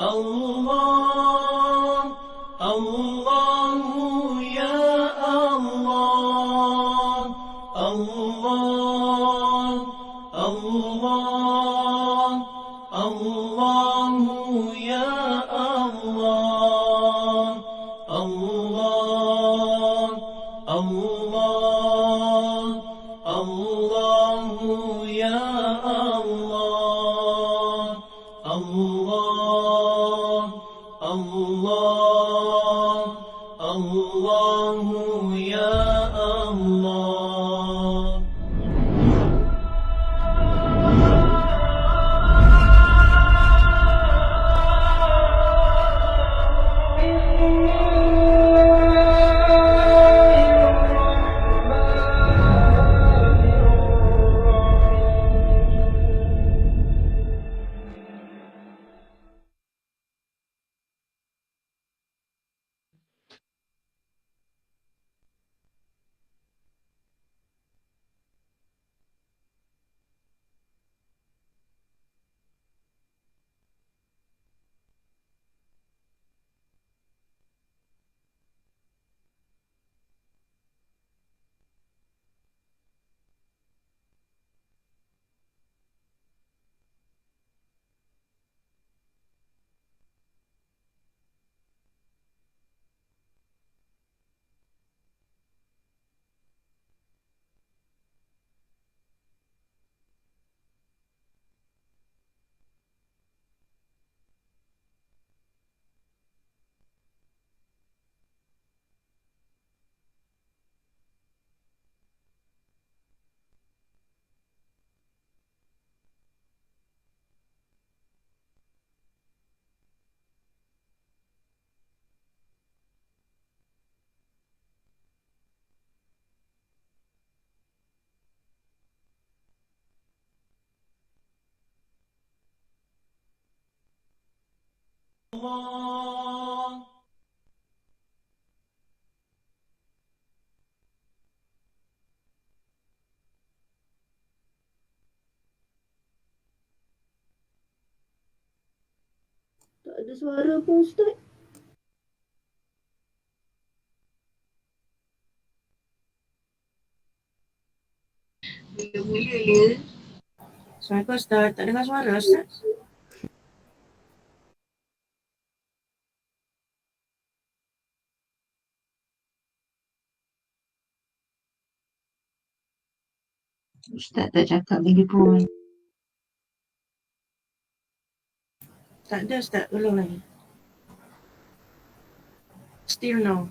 الله الله يا الله الله الله الله يا الله الله الله الله يا الله الله الله الله يا الله. Allah. Tak ada suara pun Ustaz. Mula-mula dia. Assalamualaikum Ustaz. Tak dengar suara Ustaz. Ustaz tak cakap lagi pun. Tak ada Ustaz. Ulang lagi. Still no.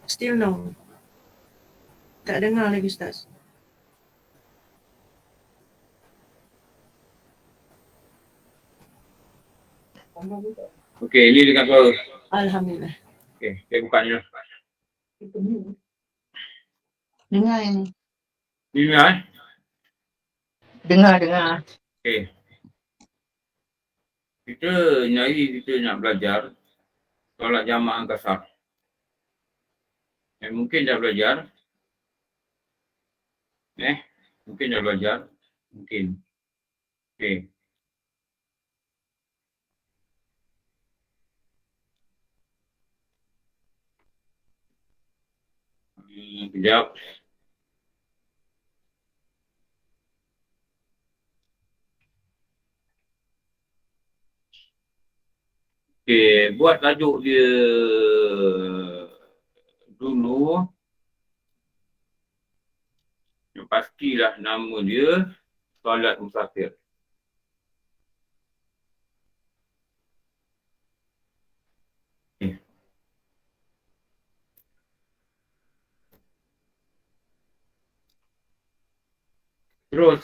Still no. Tak dengar lagi Ustaz. Okey, ini dengan suara. Alhamdulillah. Okey, saya bukannya. Dengar yang ni. Ni dengar Dengar. Okey. Kita nak belajar solat jamaah kasar. Mungkin dah belajar. Mungkin dah belajar. Mungkin. Okey. Kejap. Okey, buat tajuk dia dulu. Yang pastilah nama dia solat musafir. Terus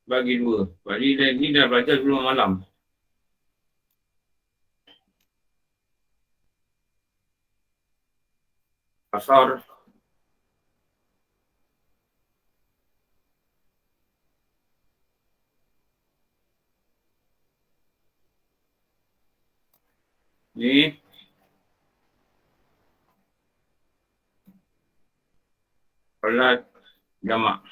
bagi dua. Sebab ni dah belajar sebelum malam. Asar. Ni. Solat jamak.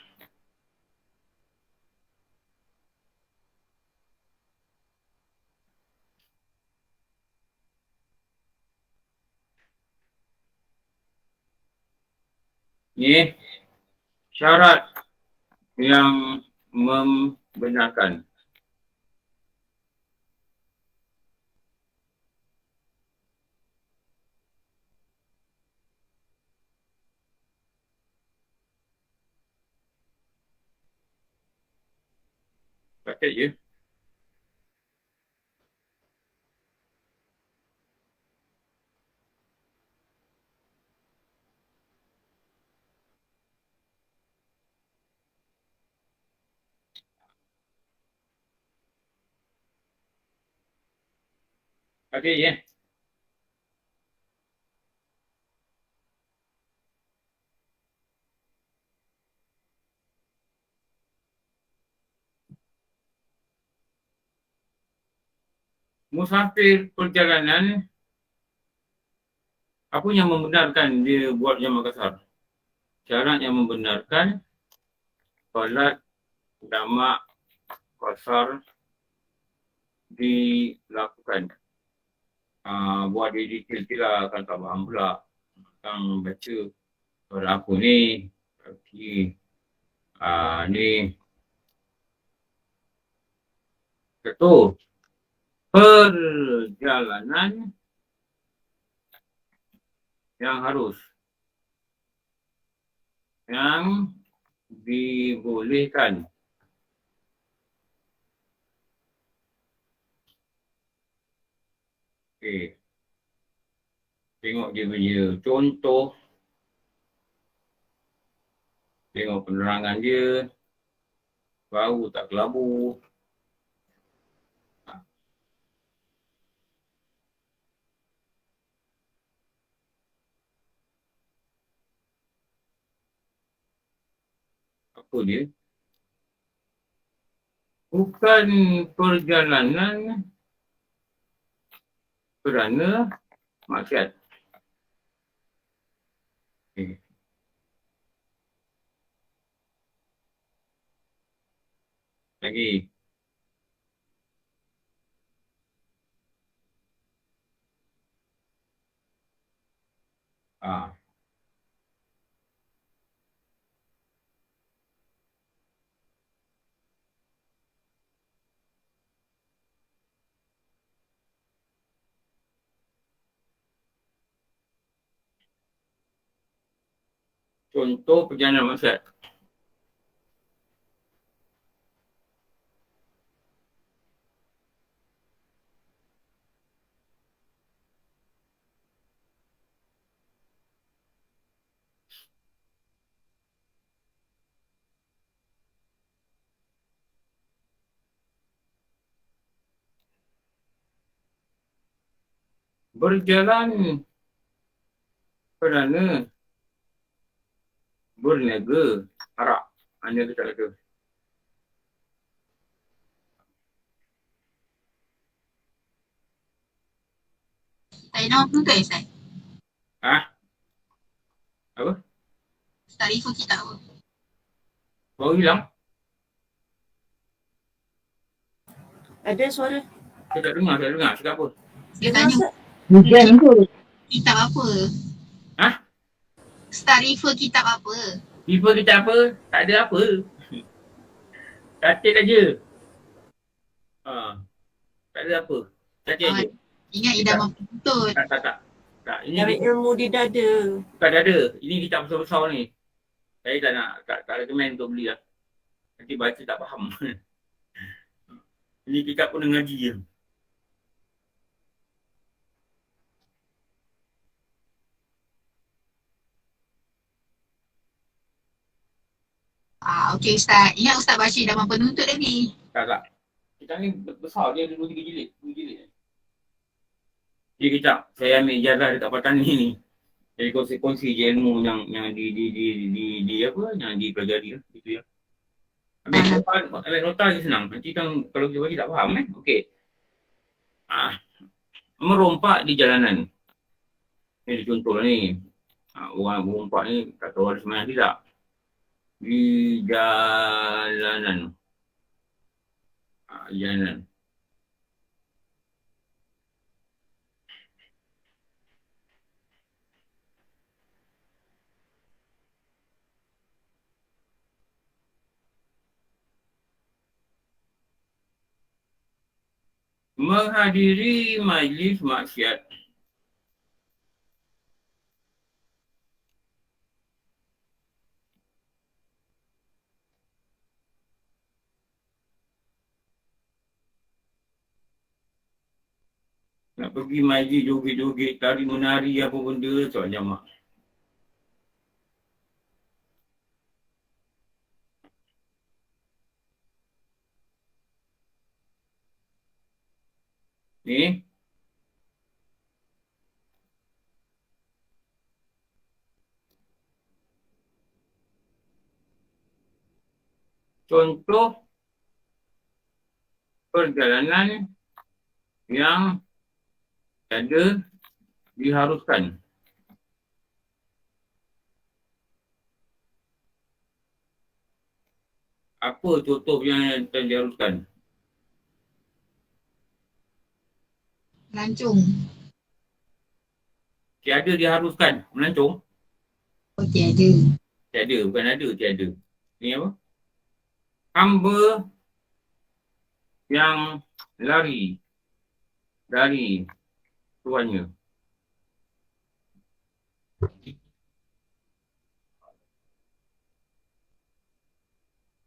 Ni syarat yang membenarkan. Pakai je. Pakai je. Musafir perjalanan, apa yang membenarkan dia buat jamak kasar? Syarat yang membenarkan solat jamak kasar dilakukan. Buat dia detail je lah, kan tak faham pula. Kan baca solat apa ni? Okay. Ni betul. Perjalanan yang harus, yang dibolehkan. Okey. Tengok dia punya contoh. Tengok penerangan dia. Bau tak kelabu. Apa dia? Bukan perjalanan kerana maksiat. Okay. Lagi. Contoh perjalanan maksiat. Berjalan kerana berniaga harap. Hanya kita kata. Tak ada nama penuntut ya, Ustaz? Apa? Tariful kitab apa? Baru hilang? Ada suara. Saya tak dengar. Cakap apa? Dia tanya Hujan tu. kitab apa? Tariful kitab apa? Tiba kita apa? Tak ada apa. Katil aja. Tak ada apa. Katil aja. Ingat idaman penuntut. Tak. Ini Cari ilmu di dada. bukan ada. Ini kitab besar-besar ni. Saya tak nak, tak recommend untuk beli lah. Nanti baca tak faham. Ini kitab pun ngaji je. Okey Ustaz. Ingat Ustaz baca idaman penuntut tadi. Tak. Kitab ni besar. Dia ada 2-3 jilid. 2 jilid. Dia kitab. Saya ambil ijazah dekat Patani ni. Jadi kongsi je ilmu yang di apa, yang dipelajari lah. Gitu ya. Ambil nota je senang. Nanti kan kalau kita bagi tak faham Okey. Merompak di jalanan. Ini contoh ni. Orang merompak ni tak tahu ada semayang tidak. Di jalanan. Jalanan. menghadiri majlis maksiat. Nak pergi majlis joget-joget, tari menari apa benda, soal jamak. Ni, contoh perjalanan yang ada diharuskan. Apa contoh yang diharuskan? Lancung. Tiada diharuskan melancong. Oh, tiada. Tiada, bukan ada, tiada. Ni apa? Hamba yang lari dari tuannya.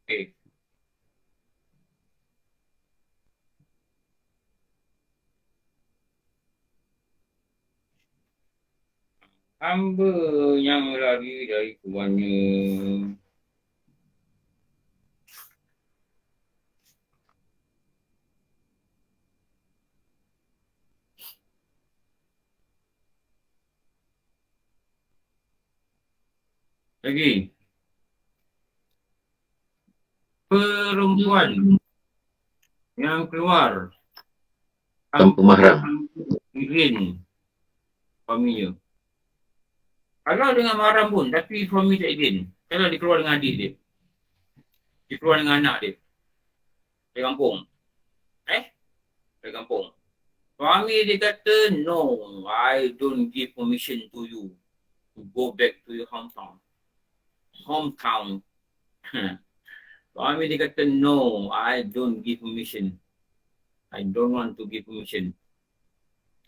Okay. Hamba yang lari dari tuannya. Lagi. Perempuan yang keluar Tanpa mahram. izin suaminya. Kalau dengan mahram pun, tapi suami tak izin. Kalau dia keluar dengan adik dia. Dia keluar dengan anak dia. Dari kampung. Dari kampung. Suami dia kata, no, I don't give permission to you to go back to your hometown. Suami dia kata, no, I don't give permission. I don't want to give permission.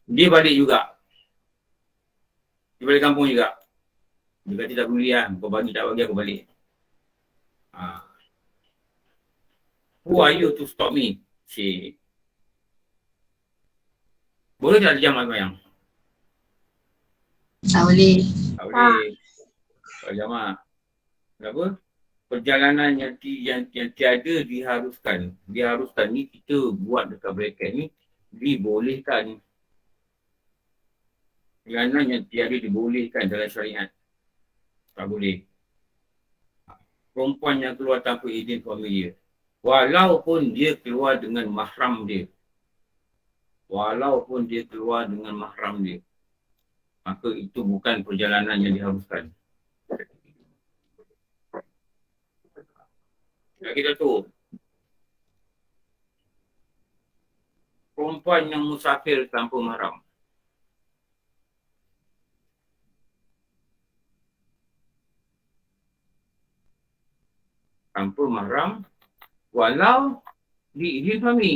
Dia balik juga. Dia balik kampung juga. Dia kata tak boleh lah. Kau bagi tak bagi aku balik. Who are you to stop me? Cik. Boleh tak jamak bayang? Tak boleh. Tak boleh. Tak jamak. Kenapa? Perjalanan yang tiada diharuskan. Diharuskan ni kita buat dekat bracket ni dibolehkan. Perjalanan yang tiada dibolehkan dalam syariat. Tak boleh. Perempuan yang keluar tanpa izin suami dia. Walaupun dia keluar dengan mahram dia. Walaupun dia keluar dengan mahram dia. Maka itu bukan perjalanan yang diharuskan. Kita tu. Perempuan yang musafir tanpa mahram. Tanpa mahram. Walau diizin suami.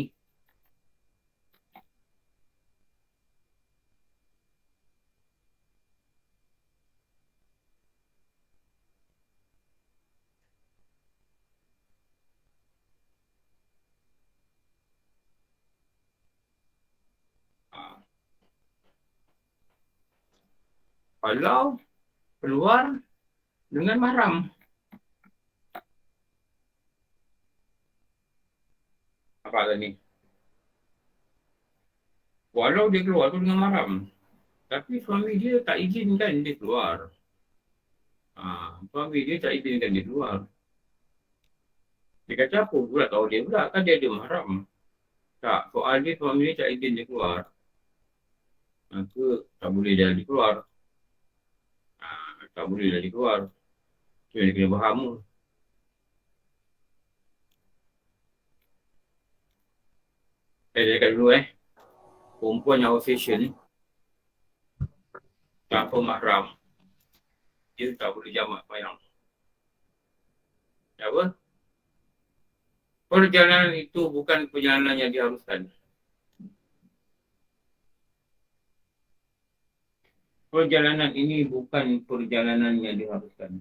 Kalau keluar dengan mahram. Apa tadi? Walau dia keluar tu dengan mahram. Tapi suami dia tak izinkan dia keluar. Suami dia tak izinkan dia keluar. Dia kata apa pula tahu dia pula. Kan dia ada mahram. Tak, soal dia suami dia tak izin dia keluar. Maka tak boleh jadi keluar. Tak boleh jadi keluar. So, dia kena faham tu. Saya cakap dulu perempuan yang fashion tanpa mahram, dia tak boleh jamak bayang. Apa? Perjalanan itu bukan perjalanan yang diharuskan. perjalanan ini bukan perjalanan yang diharuskan.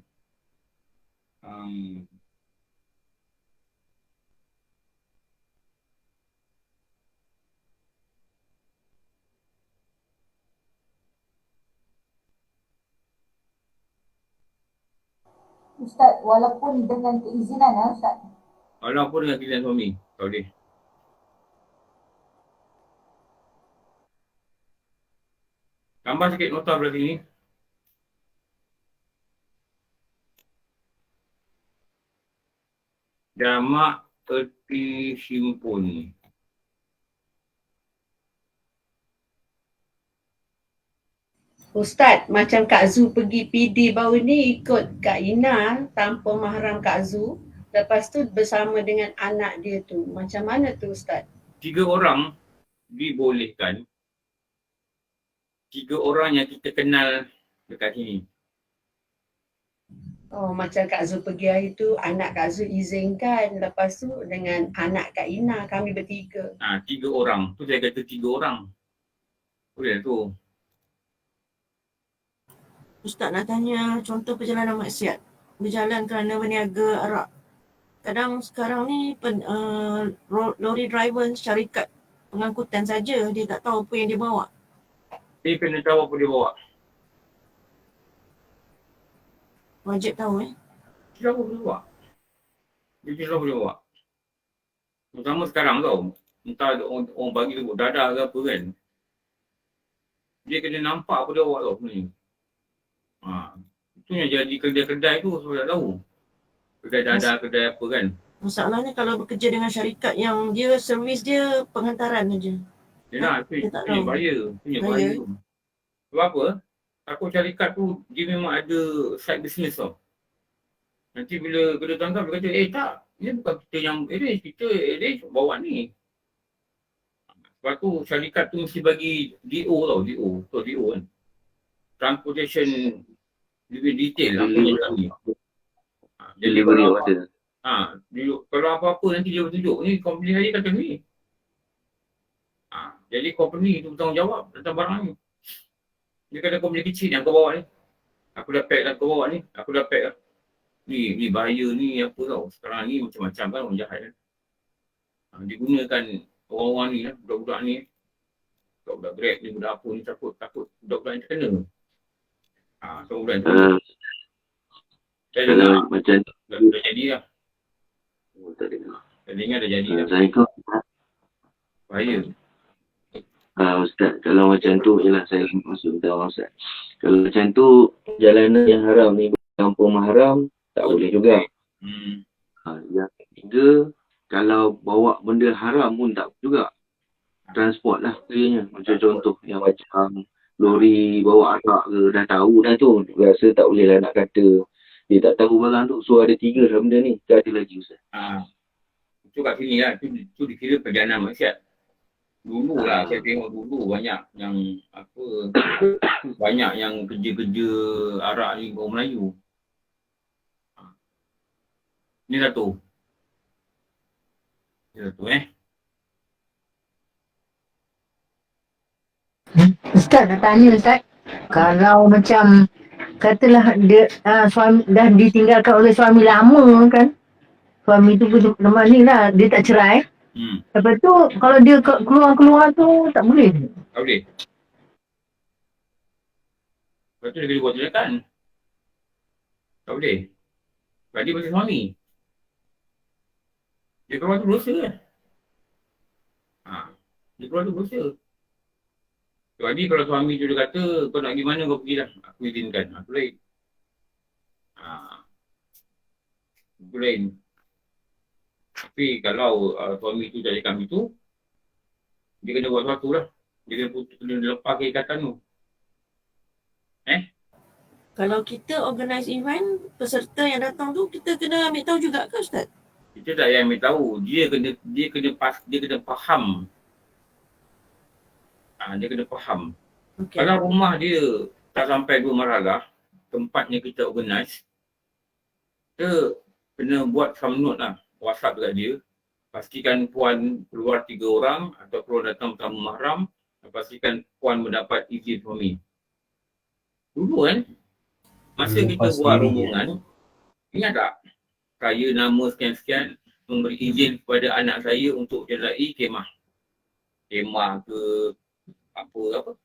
Ustaz, walaupun dengan keizinan Ustaz. Walaupun dengan pilihan suami, tak boleh. Tambah sikit nota belah sini. Jamak erti simpun. Ustaz, macam Kak Zu pergi PD baru ni ikut Kak Ina tanpa mahram Kak Zu. Lepas tu bersama dengan anak dia tu. Macam mana tu Ustaz? 3 orang dibolehkan. 3 orang yang kita kenal dekat sini. Oh, macam Kak Zu pergi hari tu, anak Kak Zu izinkan. Lepas tu dengan anak Kak Ina, kami bertiga. 3 orang. Tu saya kata 3 orang. Boleh tu. Ustaz nak tanya contoh perjalanan maksiat. Berjalan kerana berniaga arak. Kadang sekarang ni lori driver syarikat pengangkutan saja, dia tak tahu apa yang dia bawa. Dia kena tahu apa dia bawa. Wajib tahu Dia tahu apa dia bawa. Dia tahu apa dia bawa. Terutama sekarang tau. Entah orang bagi tu dadah ke apa kan. Dia kena nampak apa dia bawa tau sebenarnya. Itu yang jadi kedai-kedai tu saya tak tahu. Kedai dadah, kedai apa kan. Masalahnya kalau bekerja dengan syarikat yang dia servis dia penghantaran saja. Yelah, itu punya bahaya. Punya bahaya. Sebab apa? Takut syarikat tu dia memang ada side business tau. Nanti bila kena tangkap dia kata, tak. Ini bukan kita yang arrange. Kita arrange bawa ni. Sebab tu syarikat tu mesti bagi DO tau. DO kan. Transportation lebih detail apa yang kami. Delivery order. Kalau apa-apa nanti dia bertunjuk ni company hari kata ni. Jadi company tu bertanggungjawab tentang barang ni. Dia kata company kecil yang kau bawa ni. Aku dah pack lah kau bawa ni. Aku dah pack lah. Ni bahaya ni apa tau. Sekarang ni macam-macam kan orang jahat kan. Dia gunakan orang-orang ni lah, budak-budak ni. Budak-budak Grab ni, budak apa ni takut budak-budak ni terkena. So budak ni saya dengar macam dah jadi lah. tak dengar. Saya dengar dah jadi lah. Saya ikut. Bahaya. Ustaz, kalau macam tu, ialah saya masuk ke dalam Ustaz. Kalau macam tu, jalanan yang haram ni tanpa mahram, tak boleh juga. Yang ketiga, kalau bawa benda haram pun tak juga. Transport lah kayaknya. Macam contoh yang macam lori bawa arak ke, dah tahu dah tu. Rasa tak boleh lah nak kata dia tak tahu barang tu. So ada 3 lah benda ni. Tak ada lagi Ustaz. Itu kat sini lah. Itu dikira perjalanan maksiat. Dulu lah saya tengok dulu banyak yang banyak yang kerja-kerja arak ni orang Melayu. Ni satu. Ustaz nak tanya Ustaz. Kalau macam katalah dia suami dah ditinggalkan oleh suami lama kan. Suami tu pun lemah ni lah, dia tak cerai. Lepas tu kalau dia keluar-keluar tu tak boleh. Tak boleh. Lepas tu dia kena buat tindakan. Tak boleh. Sebab dia macam suami. Dia keluar tu dosa kan. Dia keluar tu dosa. Jadi kalau suami tu dia kata, kau nak pergi mana kau pergi lah. Aku izinkan. Aku lain. Itu lain. Tapi kalau suami tu jadi kami tu, dia kena buat sesuatu lah. Dia kena lepas keikatan tu. Kalau kita organize event, peserta yang datang tu, kita kena ambil tahu juga ke Ustaz? Kita tak payah ambil tahu. Dia kena faham. Dia kena faham. Okay. Kalau rumah dia tak sampai 2 marhalah, tempatnya kita organize, kita kena buat some note lah. WhatsApp dekat dia. Pastikan puan keluar 3 orang atau keluar datang tamu mahram. Pastikan puan mendapat izin suami. Dulu kan, masa Dulu kita lepas buat diri, rombongan, ingat tak? Saya nama sekian-sekian memberi izin kepada anak saya untuk jalai kemah. Kemah ke apa,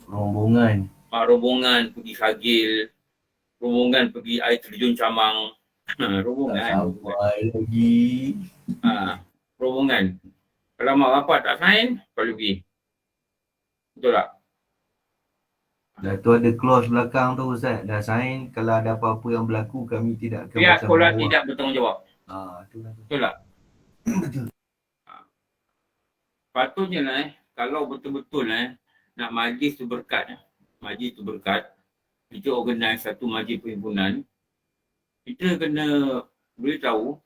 rombongan. rombongan pergi Sagil, rombongan pergi air terjun Camang. Tak Rombongan. sampai lagi. Rombongan. Kalau mak bapak tak sign, kau pergi. Betul tak? Dah tu ada clause belakang tu Ustaz. Dah sign, kalau ada apa-apa yang berlaku kami tidak akan Pihak sekolah bertanggungjawab. tidak bertanggungjawab. Tu lah tu. Betul tak? Patutnya lah kalau betul-betul nak majlis tu berkat, kita organize satu majlis perhimpunan, kita kena beritahu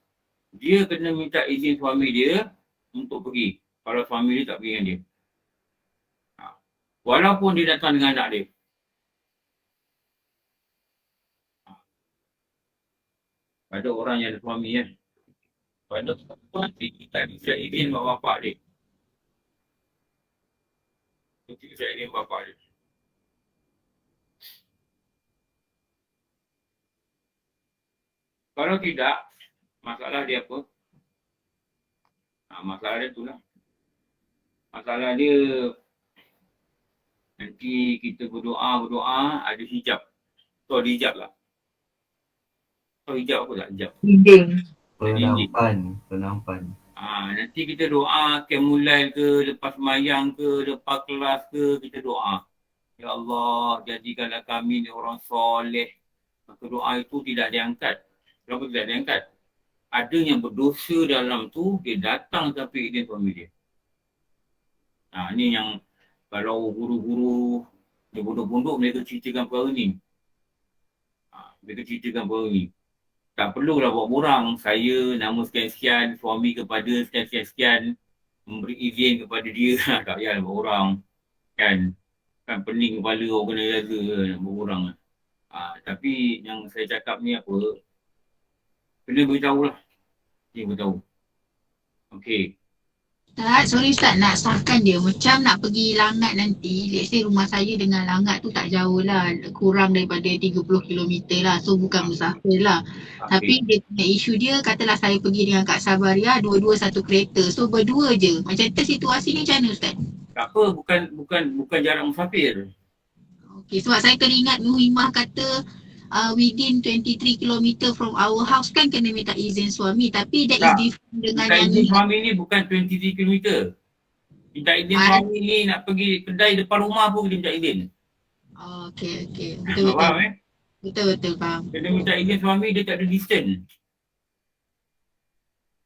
dia kena minta izin suami dia untuk pergi. Kalau suami dia tak pergi dengan dia. Walaupun dia datang dengan anak dia. Pada orang yang ada suami pada perempuan dia tak bisa izin bapak dia. Dia bisa izin bapak dia. Kalau tidak, masalah dia apa? Masalah dia tu lah. Masalah dia nanti kita berdoa ada hijab. So ada hijab lah. So hijab apa tak? Hijab. Dinding. Penampan. Nanti kita doa kemulai ke, lepas semayang ke, lepas kelas ke, kita doa. Ya Allah, jadikanlah kami ni orang soleh. Maka doa itu tidak diangkat. Kenapa tidak diangkat? Ada yang berdosa dalam tu, dia datang sampai izin suami dia. Ini yang kalau guru-guru di pondok-pondok mereka ceritakan perkara ni. Tak perlulah buat borang. Saya nama sekian-sekian, suami kepada sekian-sekian, memberi izin kepada dia. Tak payah buat borang. Kan pening kepala organizer nak buat borang. Tapi yang saya cakap ni apa, kena beritahu lah. Kena beritahu. Okey. Ustaz, sorry Ustaz, nak sahkan dia. Macam nak pergi Langat nanti, let's say rumah saya dengan Langat tu tak jauh lah. Kurang daripada 30 km lah. So bukan musafir lah. Tapi dia punya isu dia, katalah saya pergi dengan Kak Sabaria, dua-dua satu kereta. So berdua je. Macam tu situasi ni macam mana Ustaz? Tak apa, bukan jarak musafir. Okay, sebab saya teringat Muhimah kata within 23 km from our house kan kena minta izin suami, tapi that is different dengan minta yang izin suami ni bukan 23 km. Minta izin suami ni nak pergi kedai depan rumah pun dia minta izin. Okay. Betul-betul. Faham Betul-betul faham. Kena minta izin suami, dia tak ada distance.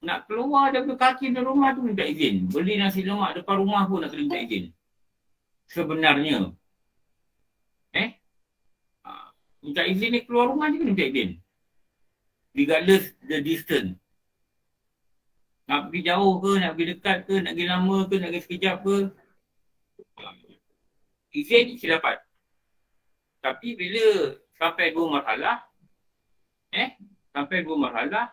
Nak keluar daripada kaki dari rumah tu minta izin. Beli nasi lemak depan rumah pun nak kena minta izin. Sebenarnya. Minta izin ni keluar rumah je kena minta izin. Regardless the distance. Nak pergi jauh ke, nak pergi dekat ke, nak pergi lama ke, nak pergi sekejap ke. Izin saya dapat. Tapi bila sampai dua masalah,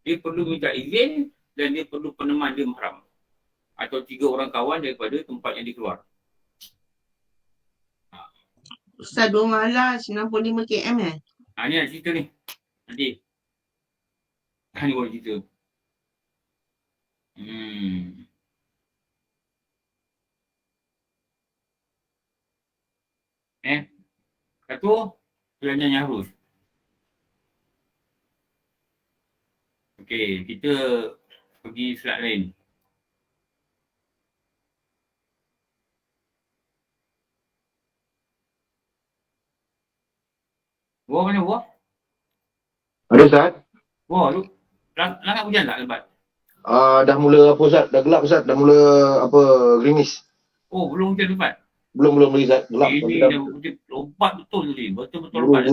dia perlu minta izin dan dia perlu peneman dia mahram. Atau 3 orang kawan daripada tempat yang dia keluar. Ustaz, 2 malam 95 km Ni nak cerita ni. Nanti. Ni boleh cerita. Satu, Pilihan Yahruz. Okey, kita pergi slide lain. Buah mana buah? Ada Ustaz? Buah tu. Langat hujan tak lebat? Dah mula apa Ustaz? Dah gelap Ustaz? Dah mula apa gerimis? Oh, belum hujan lebat? Belum lagi Ustaz. Gelap. Ini dah lebat betul tadi. Betul-betul lebat.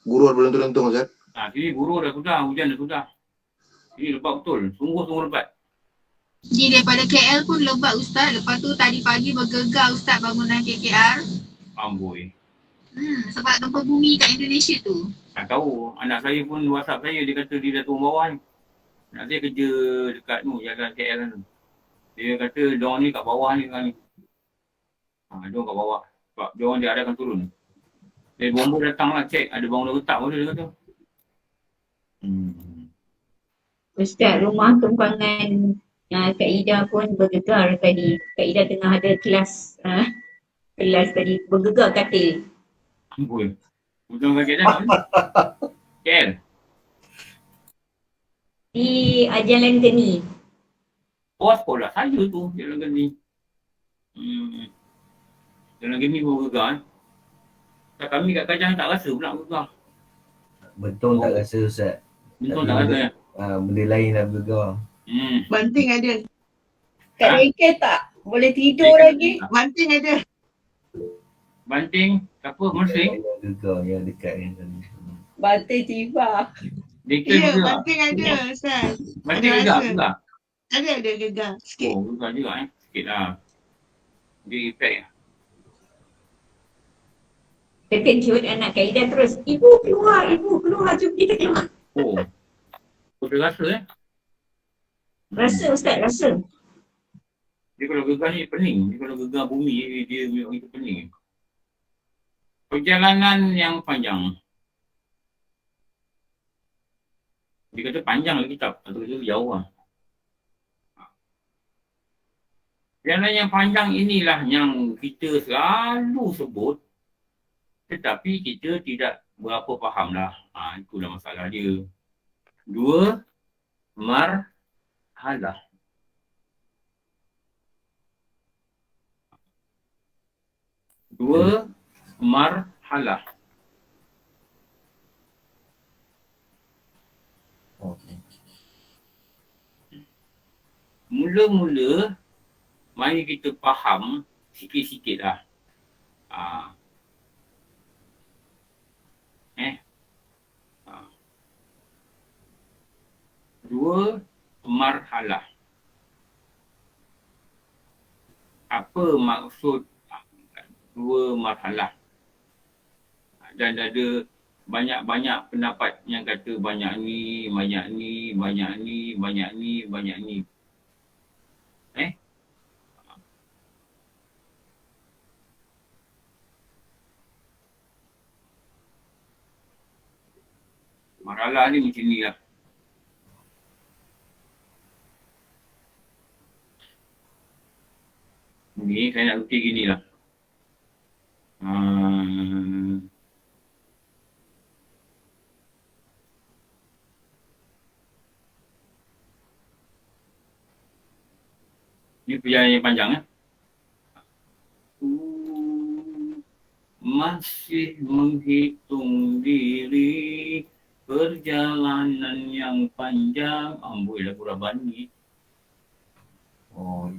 Guru dah berlentung-lentung Ustaz. Sini guru dah sudah, hujan dah sudah. Ini lebat betul. Sungguh-sungguh lebat. Ni daripada KL pun lebat Ustaz. Lepas tu tadi pagi bergegar Ustaz bangunan KKR. Amboi. Sebab gempa bumi kat Indonesia tu. Tak tahu. Anak saya pun WhatsApp saya, dia kata dia dah turun bawah ni. Anak saya kerja dekat tu, jalan KL tu. Dia kata diorang ni kat bawah ni sekarang ni. Diorang kat bawah. Sebab diorang diarahkan turun. Bomba datang lah cek, ada bangunan letak pun dia kata. Ustaz, rumah tumpangan Kak Ida pun bergegar tadi. Kak Ida tengah ada kelas tadi, bergegar katil. Ampun. Betul kaki dah. KL. Di Jalan Geni. Oh, sekolah saya tu, Jalan Geni. Jalan Geni pun gegar. Kami kat Kajang tak rasa pula gegar. Betul tak rasa Ustaz? Betul tak rasa. Benda lain dah gegar. Banting ada. Kat reket tak? Boleh tidur lagi? Banting ada. Banting, apa, mersing? Gegar yang dekat yang tadi. Banting tiba. Dekel Ya, juga. banting ada Ustaz. Banting Ada gegar rasa. juga. Ada gegar sikit. Oh, gegar juga sikit lah. Dia efek lah. Terkejut anak Kak Ida terus, ibu keluar, jom kita keluar. Oh. Kau rasa Rasa Ustaz, rasa. Dia kalau gegar ni pening. Dia kalau gegar bumi, dia itu pening. Perjalanan yang panjang. Dia kata panjang lagi tak? Atau kata jauh lah. Perjalanan yang panjang inilah yang kita selalu sebut. Tetapi kita tidak berapa faham lah. Itulah masalah dia. 2 marhalah. Dua marhalah. Mula-mula, mari kita faham sikit-sikit lah. Dua marhalah. Apa maksud dua marhalah? Dan ada banyak-banyak pendapat yang kata banyak ni, banyak ni, banyak ni, banyak ni, banyak ni. Marhalah ni macam ni lah. Ni saya nak lukis gini lah. Ni perjalanan yang panjang masih menghitung diri perjalanan yang panjang. Amboi lagu Rabani. Oh,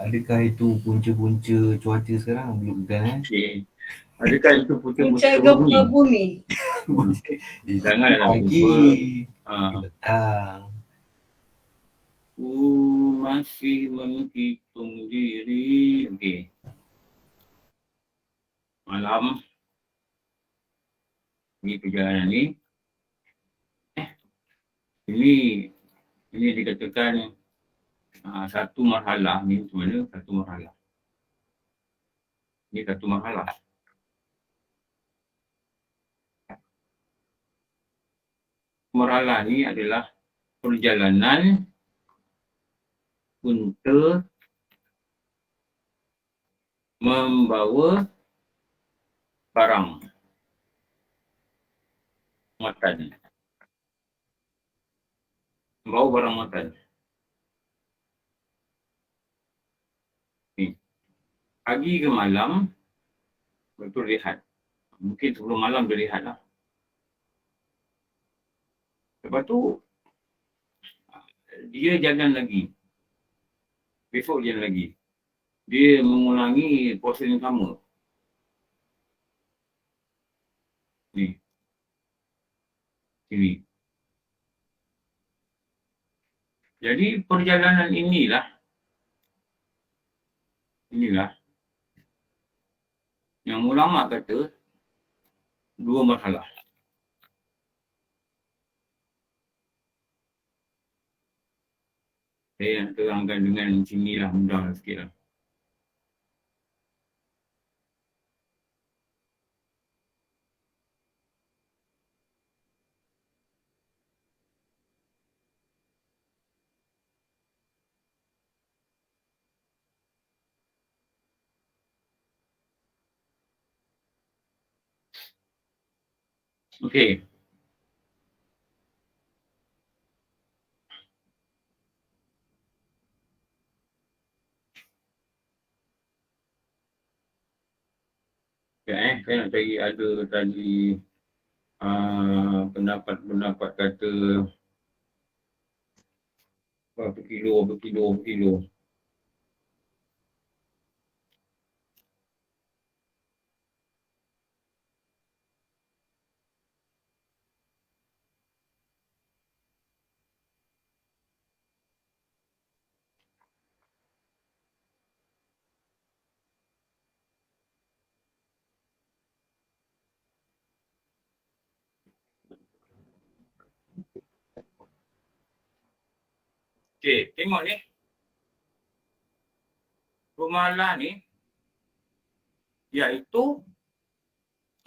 adakah itu punca-punca cuaca sekarang? Belum kan Okay. Adakah itu Punca gempa bumi. Janganlah pagi, lupa. petang. Masih menghitung diri. Okey. Malam. Ini perjalanan ni. Ini dikatakan satu marhalah. Ni macam mana? Satu marhalah. Ini satu marhalah. Marhalah ni adalah perjalanan untuk membawa barang makan. Membawa barang makan. Ni. Pagi ke malam, betul rehat. Mungkin sebelum malam dia rehat lah. Lepas tu, dia jalan lagi. Besok jalan lagi. Dia mengulangi proses yang sama. Ni. Sini. Jadi perjalanan inilah yang ulama kata dua marhalah. Saya nak terangkan dengan sini lah, mudah sikit lah. Okey. Saya nak cari ada tadi pendapat kata berapa kilo. Okey, tengok ni. Rumah lah ni iaitu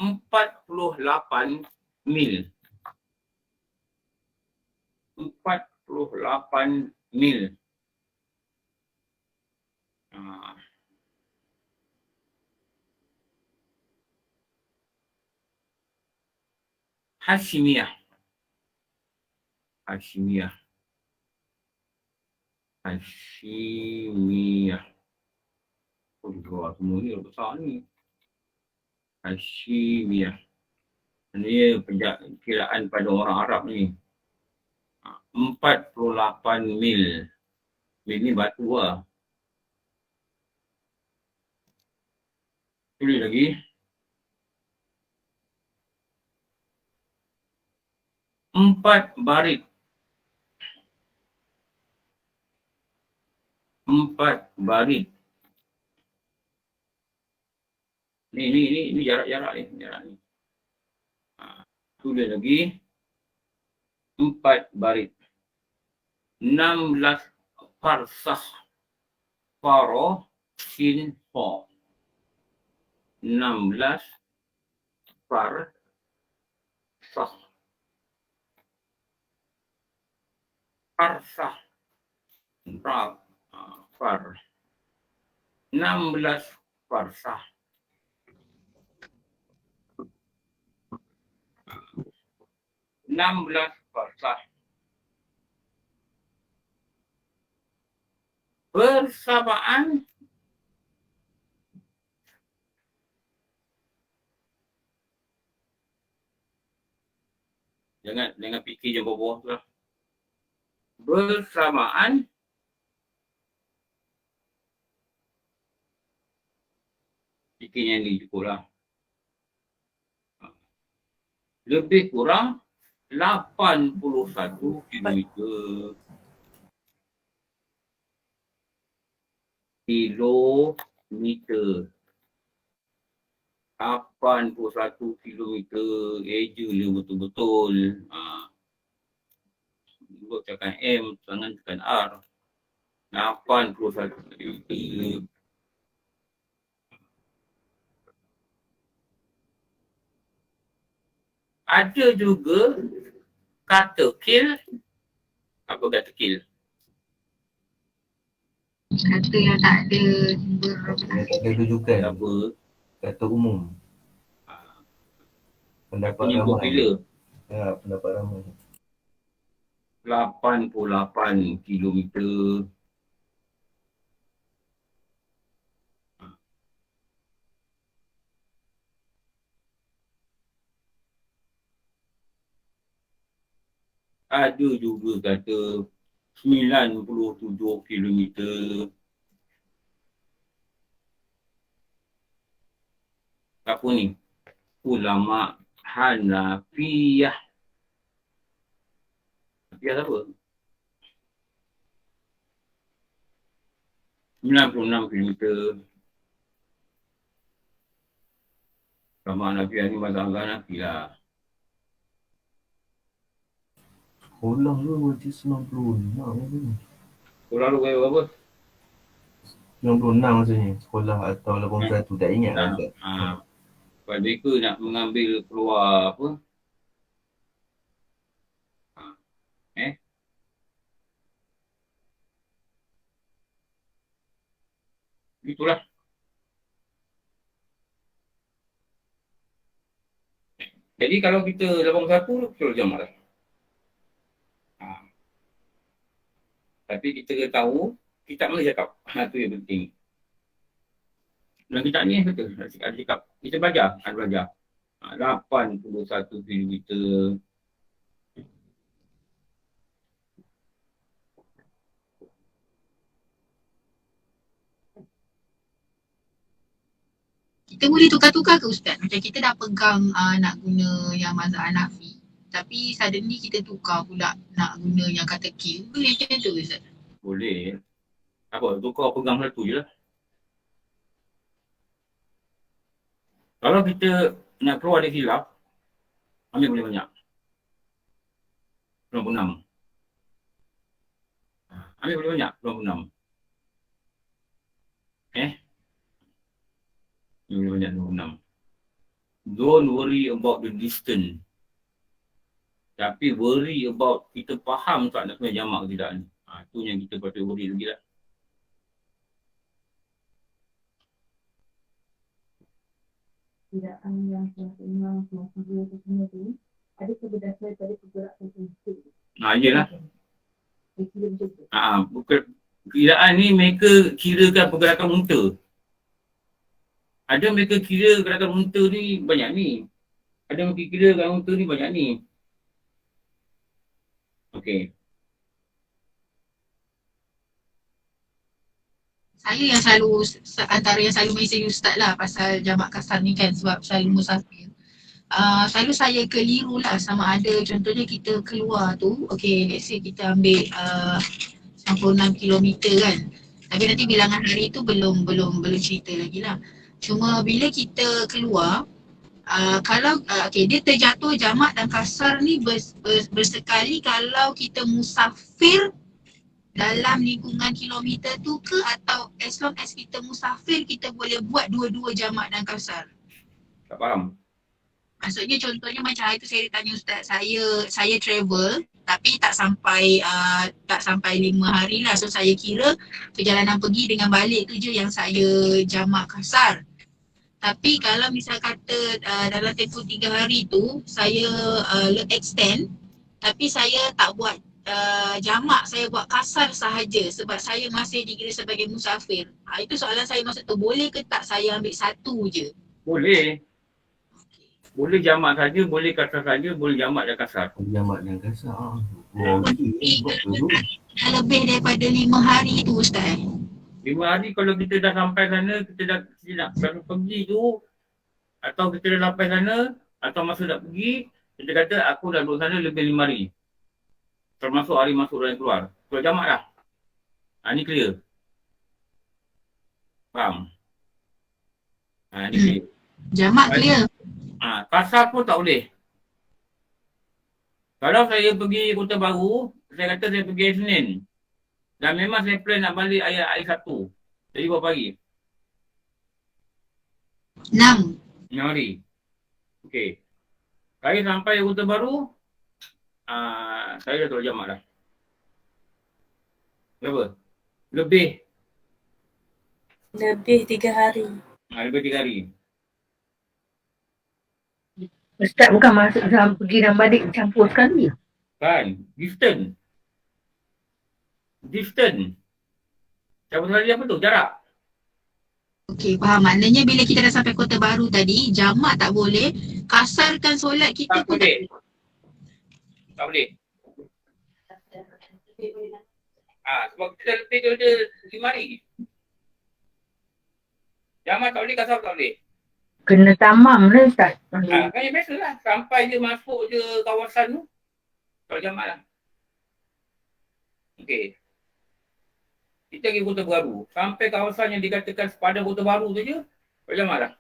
48 mil. 48 mil. Hashimiyah. Oh, dua semua ni besar ni. Hashimiyah. Ini kiraan pada orang Arab ni. 48 mil. Mil ni batu lah. Tulis lagi. 4 barit. 4 barit. Ni jarak ni. Tulis lagi. 4 barit. 16 farsah. Faro sin ho. 16 farsah. Farsah. Far. 16 farsah. 16 farsah. Bersamaan jangan fikir je bawah tu lah. Bersamaan fikirnya ni cukup lah. Lebih kurang 81 kilometer. Kilometer. 81 kilometer. Eja dia betul-betul. Buat tekan M, tangan tekan R. 81 kilometer. Ada juga kata kill. Apa kata kill? Kata yang tak ada Tak ada rujukan. Apa? Kata umum. Pendapat Penyebut ramai. bila? Ya, pendapat ramai. 88 kilometer. Ada juga kata 97 kilometer. Apa ni? Ulama Hanafiyah. Hanafiyah apa? 96 kilometer. Ulama Hanafiyah ni mazhab Hanafi lah. Sekolah tu berarti 96 tu. Sekolah lu kaya berapa? 96 maksudnya. Sekolah atau 81 tak ingat lah. Sebab mereka nak mengambil keluar apa? Itulah. Jadi kalau kita 81, suruh jamak lah. Tapi kita tahu, kita mana cakap. Itu yang penting. Dan kita ni betul, ada cakap. Kita belajar, ada belajar. 81 kilometer. Kita boleh tukar-tukar ke Ustaz? Macam kita dah pegang nak guna yang mazhab Hanafi. Tapi suddenly kita tukar pula nak guna yang kata kill. Boleh macam tu Ustaz? Boleh. Apa, tukar pegang satu je lah. Kalau kita nak keluar dari khilaf, ambil boleh banyak. 96. Ambil boleh banyak, 96. Boleh banyak 26. Don't worry about the distance. Tapi worry about kita faham tak nak kena jamak ke tidak ni. Tu yang kita patut worry lagi lah. Kiraan yang semasa semasa dua semua tu ada berdasarkan pada pergerakan unta. Yelah. Kira macam tu. Bukan. Kiraan ni mereka kirakan pergerakan unta. Ada mereka kira gerakan unta ni banyak ni. Ada mereka kira gerakan unta ni banyak ni. Okey. Saya yang selalu, antara yang selalu mesej Ustaz lah pasal jamak kasar ni kan sebab selalu musafir. Selalu saya keliru lah sama ada contohnya kita keluar tu, okay let's say kita ambil 96 km kan. Tapi nanti bilangan hari tu belum cerita lagi lah. Cuma bila kita keluar, kalau okay, dia terjatuh jamak dan kasar ni bersekali kalau kita musafir dalam lingkungan kilometer tu ke, atau as long as kita musafir kita boleh buat dua-dua jamak dan kasar. Tak faham. Maksudnya contohnya macam hari tu saya tanya Ustaz, saya travel tapi tak sampai 5 hari lah. So saya kira perjalanan pergi dengan balik tu je yang saya jamak kasar. Tapi kalau misal kata dalam tempoh 3 hari tu saya extend tapi saya tak buat jamak, saya buat kasar sahaja sebab saya masih dikira sebagai musafir. Itu soalan saya maksud tu, boleh ke tak saya ambil satu je? Boleh. Boleh jamak saja, boleh kasar saja, boleh jamak dan kasar. Jamak dan kasar. Lebih daripada 5 hari tu Ustaz. 5 hari kalau kita dah sampai sana, kita nak pergi tu, atau kita dah sampai sana, atau masa nak pergi, kita kata aku dah duduk sana lebih 5 hari. Termasuk hari masuk dan keluar. Keluar jamak dah. Ni clear. Faham? Ni clear. Jamak clear. Kasar pun tak boleh. Kalau saya pergi Kota Baru, saya kata saya pergi hari Senin. Dan memang saya plan nak balik hari Sabtu. Jadi berapa hari? 6 hari. Okey. Saya sampai Kota Baru, saya dah tahu jamak dah. Berapa? Lebih 3 hari. Lebih 3 hari. Ustaz bukan masuk dalam pergi dan balik campur sekali. Kan? Distance. Campur sekali apa tu? Jarak. Okey, faham. Maknanya bila kita dah sampai Kota Baru tadi, jamak tak boleh, kasarkan solat kita Tak pun boleh. Tak boleh. Sebab kita dah lebih daripada 5 hari. Jamak tak boleh, kasar tak boleh. Kena tamam lah Ustaz. Kan yang biasa lah. Sampai je masuk je kawasan tu. Kalau jamak lah. Okey. Kita pergi Kota Baru. Sampai kawasan yang dikatakan sepadan Kota Baru tu je. Kalau jamak lah.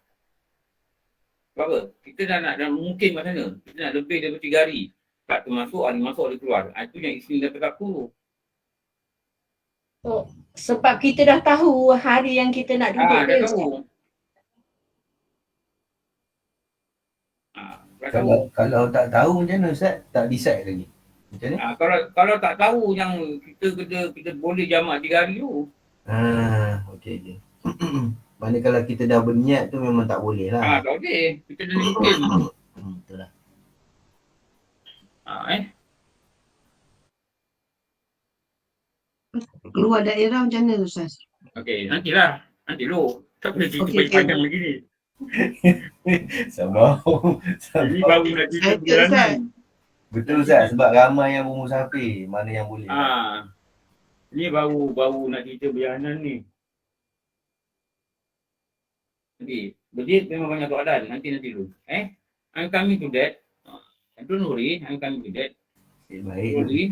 Sebab apa? Kita dah mungkin kat sana. Kita nak lebih daripada 3 hari. Tak termasuk hari masuk, hari keluar. Itu yang isteri dah tetap tu. Sebab kita dah tahu hari yang kita nak duduk Dah dia. tahu. Kalau tak tahu macam mana Ustaz? Tak decide lagi. Macam ni? Kalau tak tahu yang kita boleh jamak 3 hari tu. Okey. Mana kalau kita dah berniat tu memang tak boleh lah. Tak boleh. Kita dah mungkin. Betul lah. Keluar daerah macam mana Ustaz? Okey, nantilah. Nanti dulu. Tak boleh cerita Okey, panjang lagi ni. Sabar. Ini baru nak cerita Excited, perjalanan. Betul Ustaz, sebab ramai yang bermusafir. Mana yang boleh. Ni baru nak cerita perjalanan ni. Okey, berjit memang banyak soalan. Nanti dulu. I'm coming to that. Don't worry, I'm coming to that. Baik. Don't worry.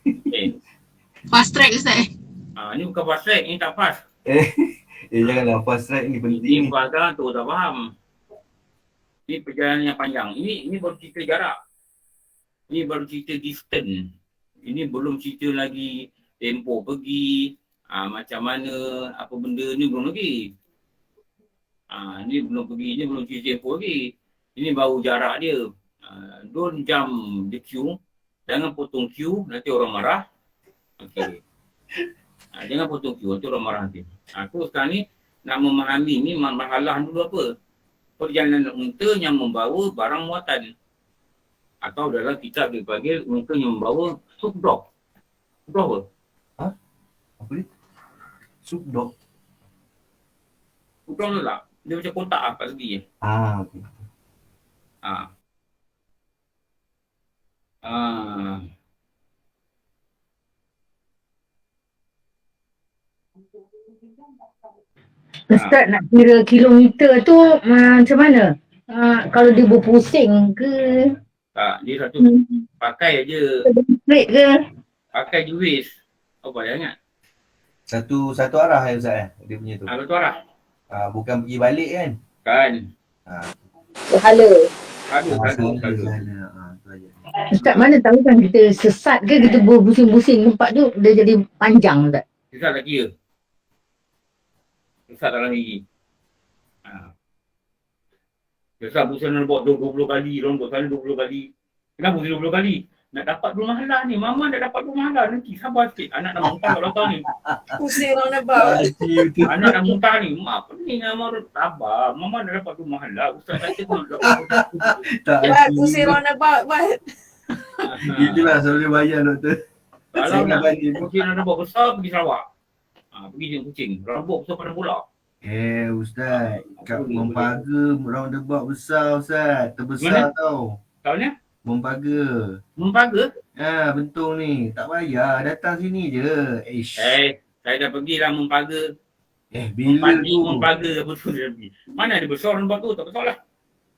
Okay. Fast track Ustaz. Ni bukan fast track, ni tak fast. Janganlah fast track ni penting. Ini pasal tu tak faham. Ni perjalanan yang panjang. Ini baru cerita jarak. Ini baru cerita distance. Ini belum cerita lagi tempoh pergi, macam mana, apa benda ni belum lagi. Ni belum pergi, ni belum cerita tempoh lagi. Ini baru jarak dia. Don't jump the queue. Jangan potong queue, nanti orang marah. Okey. Jangan potong queue, nanti orang marah nanti. Aku sekarang ni nak memahami ni masalah dulu apa. Perjalanan unta yang membawa barang muatan. Atau dalam kitab dipanggil unta yang membawa subdog. Subdog apa? Apa ni? Subdog? Subdog tu tak? Dia macam kotak lah kat segi. Okey. Ustaz nak kira kilometer tu macam mana? Kalau dia berpusing ke? Tak, dia satu pakai je. Straight ke? Pakai je waist. Apa dia ingat? Satu arah Ustaz dia punya tu. Satu arah. Bukan pergi balik kan? Kan. Hala. Satu. Ustaz mana tahu kan kita sesat ke kita berpusing-pusing tempat tu dia jadi panjang tak? Sesat tak kira. Sesat dalam gigi. Sesat pusing buat 20 kali, rombok sana 20 kali. Kenapa pusing 20 kali? Nak dapat rumah halal ni. Mama dah dapat rumah halal nanti. Sabar sikit. Anak dah muntah kat belakang ni. Pusing roundabout. Anak dah muntah ni. Mak pening Mama sabar. Mama dah dapat rumah halal. Ustaz kata tu. Buat pusing roundabout buat. Itulah selalu bayar doktor. Kalau nak kucing roundabout besar pergi Sarawak. Pergi je kucing. Roundabout besar pada pula. Ustaz. Kat Mempaga roundabout besar Ustaz. Terbesar tau. Kat mana? Mempaga. Mempaga? Bentung ni. Tak payah. Datang sini je. Saya dah pergilah Mempaga. Bila tu? Mempaga betul dia pergi. Mana ada besar roundabout tu? Tak besar lah.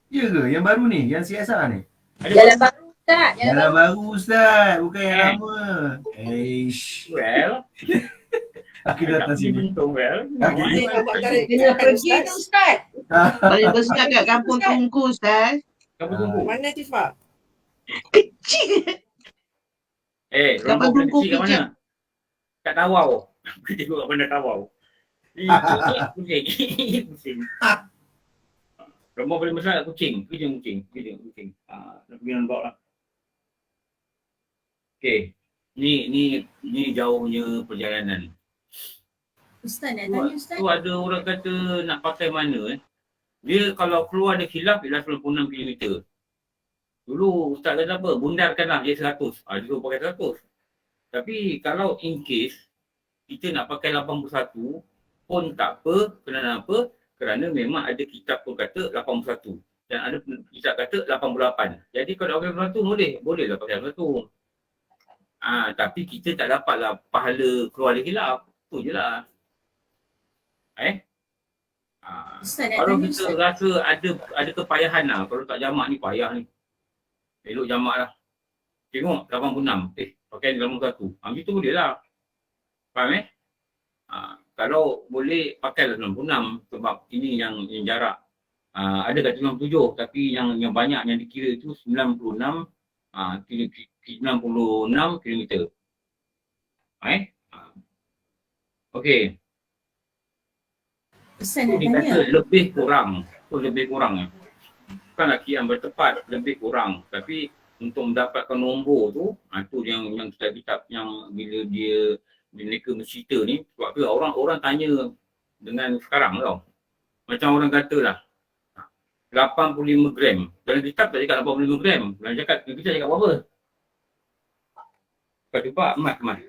Ya ke? Yang baru ni? Yang CSR ni? Jalan baru Ustaz. Jalan baru Ustaz. Bukan yang lama. Well. Aku datang sini. Kena pergi tu Ustaz. Paling besar kat Kampung Tungku Ustaz. Kampung Tungku? Mana Tifak? Kecil. Rombok kecil kat mana? Kat Tawau. Aku tengok kat bandar Tawau. Kucing. Rombok paling besar kat Kuching. Kuching. Nak pergi nampak lah. Okay. Ni jauhnya perjalanan. Ustaz nak tanya Ustaz. Tu ada orang kata nak pakai mana Dia kalau keluar ada khilaf ialah 96 km. Dulu Ustaz kata apa? Bundarkanlah dia 100. Dia suruh pakai 100. Tapi kalau in case kita nak pakai 81 pun tak apa. Kenapa? Kerana memang ada kitab pun kata 81. Dan ada kitab kata 88. Jadi kalau 81 bolehlah pakai 100. Tapi kita tak dapatlah pahala keluar dari khilaf. Tu je lah. Kalau kita rasa ada kepayahan lah. Kalau tak jamak ni payah ni. Elok jamak lah. Tengok 86. Pakai 81. Macam tu boleh lah. Faham kalau boleh pakai 86. Sebab ini yang jarak. Ada kat 97. Tapi yang banyak yang dikira tu 96. 96 km. Okey. Dia kata lebih kurang. Bukanlah kian bertepat, lebih kurang. Tapi untuk mendapatkan nombor tu, tu yang kitab-kitab yang bila mereka bercerita ni, sebab tu orang tanya dengan sekarang tau. Macam orang kata lah, 85 gram. Dalam kitab tak cakap 85 gram. Dalam kita cakap berapa? Kau cuba emas.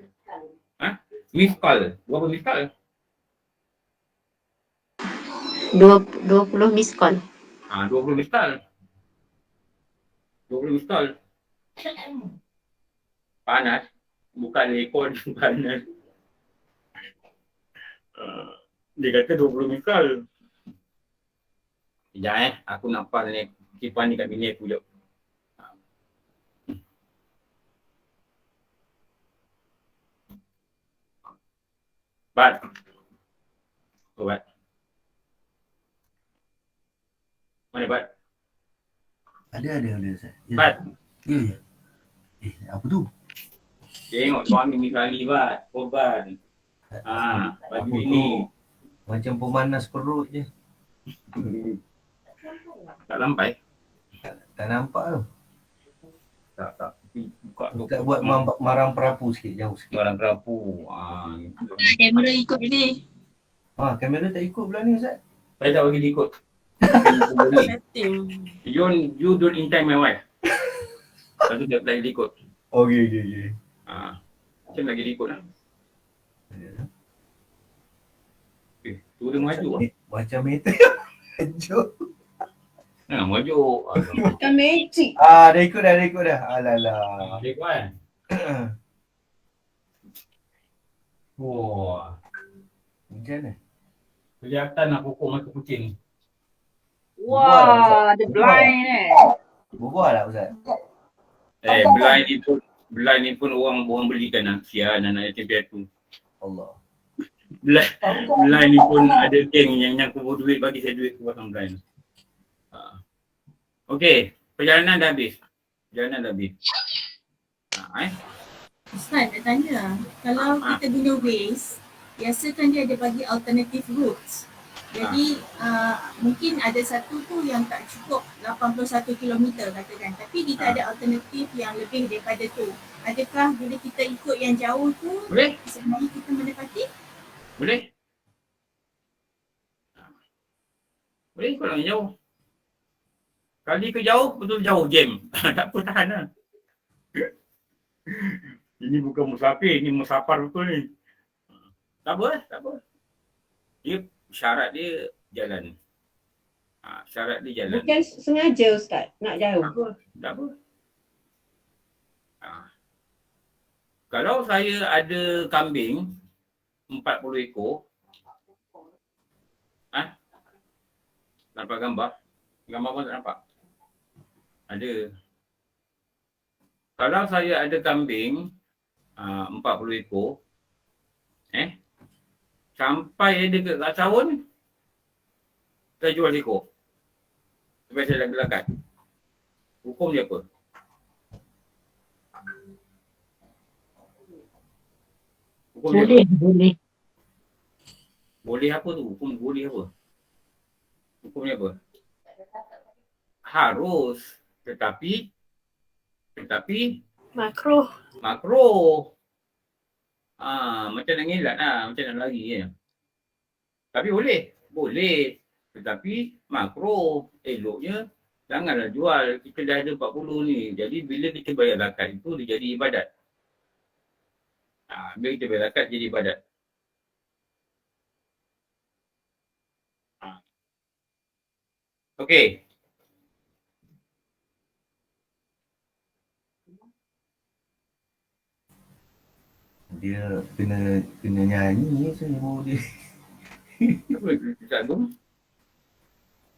Miskal. Berapa miskal? 20 miss call. 20 miskal. 20 miskal. Panas. Bukan ekor panas. Dia kata 20 miskal. Sekejap aku nak pas ni kipas ni kat bini aku jap. Bat. Bat. Mana Bat? Ada Ustaz. Bat. Ya. Apa tu? Tengok suami ni kali Bat. Korban. Bagi bini. Macam pemanas perut je. Tak sampai. Tak nampak tu. Tak. Buka tu. Ustaz buat marang perapu sikit, jauh sikit. Marang perapu. Kamera ikut ni. Kamera tak ikut pula ni Ustaz. Saya tak bagi dia ikut. Setting. You don't intend my wife. Lepas tu dia lagi dia ikut. Okay. Macam lagi dia ikut lah. Tu dia maju lah. Macam meter. Maju. Maju. Bukan magic. Dah ikut dah. Alalah. Dia ikut kan? Wah. Macam mana? Kelihatan nak pokok mata kucing. Wah, the blind Berbual tak Ustaz? Blind ni pun orang belikan lah. Sian anak yatim piatu. Allah. Blind ni pun ada geng yang kubur duit, bagi saya duit pasang blind. Okey, perjalanan dah habis. Ustaz nak tanya, kalau kita guna Waze, biasa kan dia ada bagi alternative routes. Jadi mungkin ada satu tu yang tak cukup 81 km katakan, tapi kita ada alternatif yang lebih daripada tu. Adakah bila kita ikut yang jauh tu, boleh sebenarnya kita mendapati? Boleh kalau yang jauh. Kali ke jauh, betul jauh jam. Tak apa, tahan lah. Ini bukan musafir, ini musafar betul ni. Tak apa. Syarat dia jalan. Bukan sengaja Ustaz, nak jauh. Tak apa. Kalau saya ada kambing 40 ekor. Nampak gambar? Gambar pun tak nampak. Ada. Kalau saya ada kambing 40 ekor. Sampai dia kat tahun, saya jual ekor. Sampai saya dah gelakat. Hukum dia apa? Boleh apa tu? Hukum boleh apa? Hukumnya apa? Harus. Tetapi Makruh. Macam nak ngelak lah, macam nak lari ya. Tapi boleh. Tetapi makruh. Eloknya janganlah jual. Kita dah ada 40 ni. Jadi bila kita bayar zakat itu dia jadi ibadat. Bila kita bayar zakat jadi ibadat. Okey. Dia kena nyanyi saya baru dia. Apa tak tu?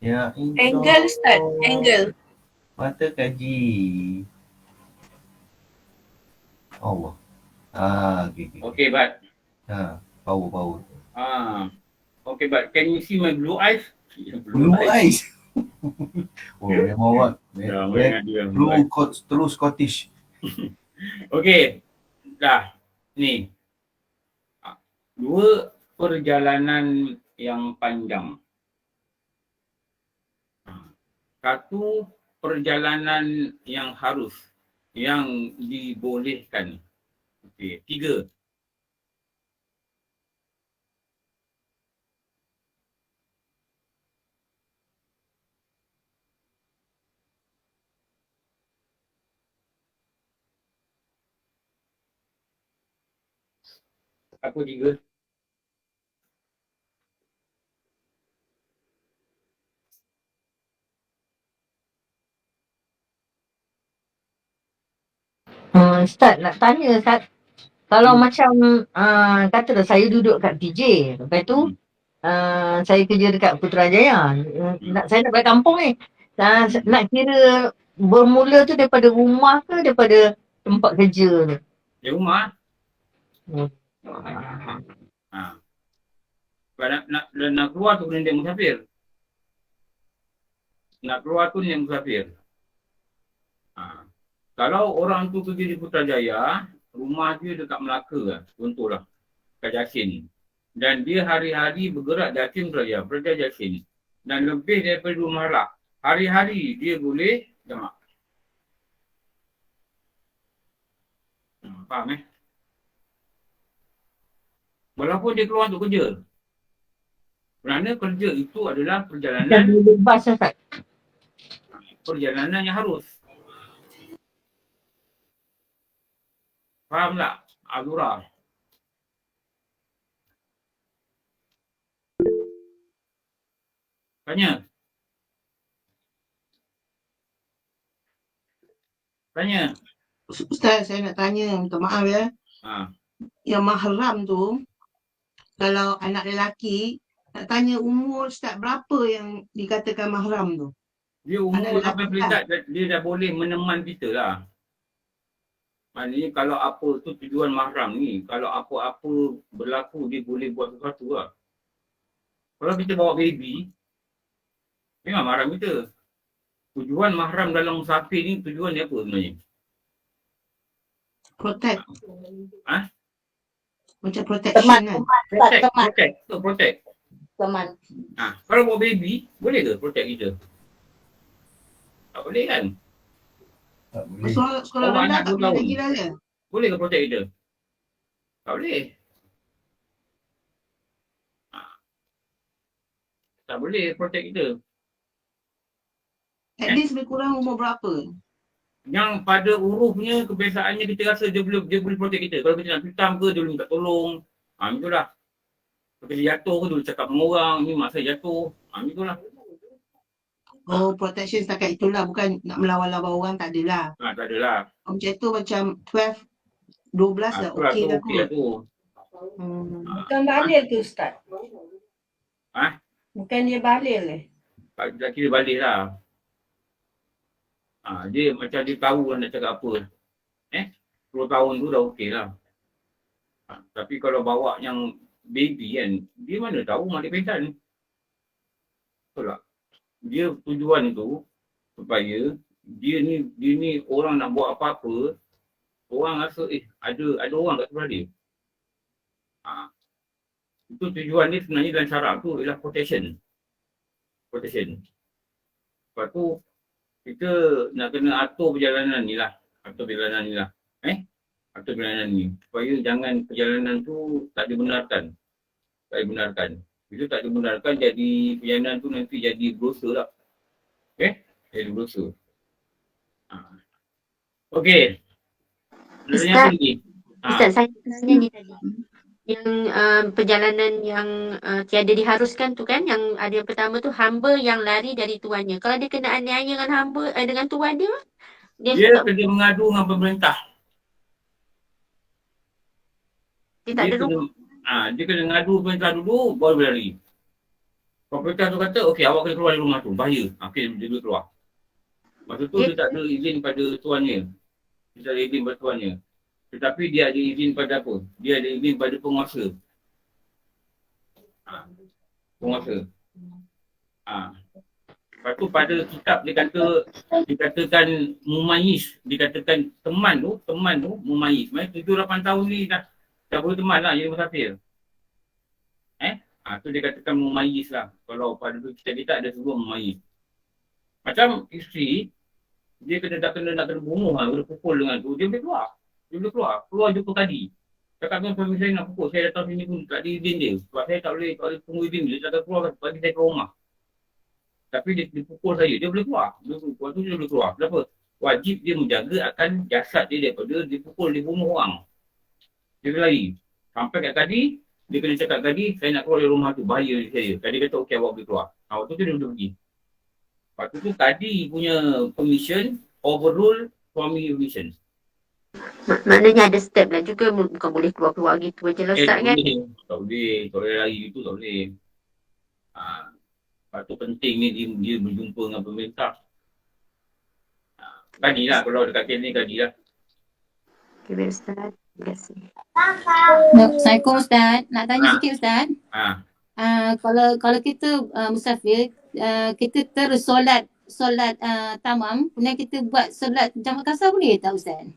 Ya, Angle Ustaz, angle. Mata kaji. Allah. Okay. Okay, Bat. Power. Okay, Bat. Can you see my blue eyes? Blue eyes. Memang blue true Scottish. Okay. Dah. Ni. 2 perjalanan yang panjang. 1 perjalanan yang harus, yang dibolehkan. Okey, 3. Apa 3? Ustaz nak tanya Ustaz. Kalau macam katalah saya duduk kat PJ, lepas tu saya kerja dekat Putrajaya. Saya nak balik kampung ni. Nak kira bermula tu daripada rumah ke daripada tempat kerja tu? Di rumah. Hmm. Kalau nak keluar tu kena dia musafir. Nak keluar tu dia musafir. Kalau orang tu kerja di Putrajaya, rumah dia dekat Melaka lah, contohlah, kat Jasin. Dan dia hari-hari bergerak Jasin Putrajaya, Putrajaya Jasin. Dan lebih daripada 2 malam, hari-hari dia boleh jamak. Faham Walaupun dia keluar untuk kerja. Kerana kerja itu adalah perjalanan bebas Ustaz. Perjalanan yang harus. Faham tak? Azura. Tanya. Ustaz, saya nak tanya, minta maaf ya. Yang mahram tu, kalau anak lelaki, nak tanya umur Ustaz berapa yang dikatakan mahram tu? Dia umur sampai peringkat dia dah boleh meneman kita lah. Maknanya kalau apa tu tujuan mahram ni, kalau apa-apa berlaku dia boleh buat sesuatu lah. Kalau kita bawa baby, memang mahram kita. Tujuan mahram dalam musafir ni tujuan dia apa sebenarnya? Protect. Macam protection kan? Protect. Teman. Kalau bawa baby, boleh ke protect kita? Tak boleh kan? Sekolah rendah tak boleh lagi lah ya? Boleh ke protect kita? Tak boleh. Tak boleh protect kita. At least lebih kurang umur berapa? Yang pada urufnya, kebiasaannya kita rasa dia boleh protect kita. Kalau kita nak hitam ke, dia boleh minta tolong. Itulah. Kalau kita jatuh ke, dia boleh cakap dengan orang, ni mak saya jatuh. Itulah. Oh, protection setakat itulah, bukan nak melawan-lawan orang, tak adalah. Tak adalah. Macam tu macam 12, 12 lah, okey lah tu. Bukan balil ke Ustaz? Bukan dia balil Tak kira balik lah. Dia macam dia tahu lah nak cakap apa. 10 tahun tu dah okey lah. Tapi kalau bawa yang baby kan, dia mana tahu mak dia pingsan. Betul tak? Dia tujuan tu supaya dia ni orang nak buat apa-apa, orang rasa ada orang kat sebelah dia. Itu tujuan dia sebenarnya dalam syarak tu ialah protection. Lepas tu kita nak kena atur perjalanan ni lah. Atur perjalanan ni supaya jangan perjalanan tu tak dibenarkan. Bila tak dibenarkan, jadi perjalanan tu nanti jadi berdosa lah. Jadi berdosa. Okey. Ustaz, saya tanya ni tadi. Yang perjalanan yang tiada diharuskan tu kan, yang ada yang pertama tu hamba yang lari dari tuannya. Kalau dia kena aniaya dengan hamba dengan tuan dia kena mengadu dengan pemerintah. Dia kena ngadu pemerintah dulu, baru berlari. Pemerintah tu kata, okey awak kena keluar dari rumah tu, bahaya. Okey, dia boleh keluar. Masa tu dia tak ada izin pada tuannya. Tetapi dia ada izin pada apa? Dia ada izin pada penguasa. Lepas tu pada kitab dikatakan mumayyiz, dikatakan teman tu mumayyiz. Maksudnya 7-8 tahun ni dah boleh teman lah jadi musafir. Tu dia katakan mumayyiz lah. Kalau pada kita ada sebut mumayyiz. Macam isteri, dia nak kena bunuh lah, boleh pukul dengan tu, dia boleh keluar. Keluar jumpa tadi. Cakap dengan suami saya nak pukul, saya datang sini pun tak ada izin dia. Sebab saya tak boleh tunggu izin dia, dia tak keluar bagi saya ke rumah. Tapi dia pukul saya, dia boleh keluar. Dia boleh keluar. Kenapa? Wajib dia menjaga akan jasad dia daripada dipukul, dibunuh orang. Dia lari. Sampai kat tadi, dia kena cakap tadi, saya nak keluar dari rumah tu, bahaya dari saya. Tadi kata, okey awak boleh keluar. Waktu tu dia boleh pergi. Waktu tu tadi punya permission, overrule suami permission. Maknanya ada step lah juga, bukan boleh keluar-keluar gitu je lah Ustaz kan. Tak boleh lari gitu, tak boleh. Lepas tu penting ni dia berjumpa dengan pemerintah. Kajilah kalau dekat kes ni, kajilah. Okay, baik Ustaz. Terima kasih. Assalamualaikum Ustaz. Nak tanya sikit Ustaz. Kalau kita musafir, kita terus solat tamam, kemudian kita buat solat jamak kasar boleh tak Ustaz?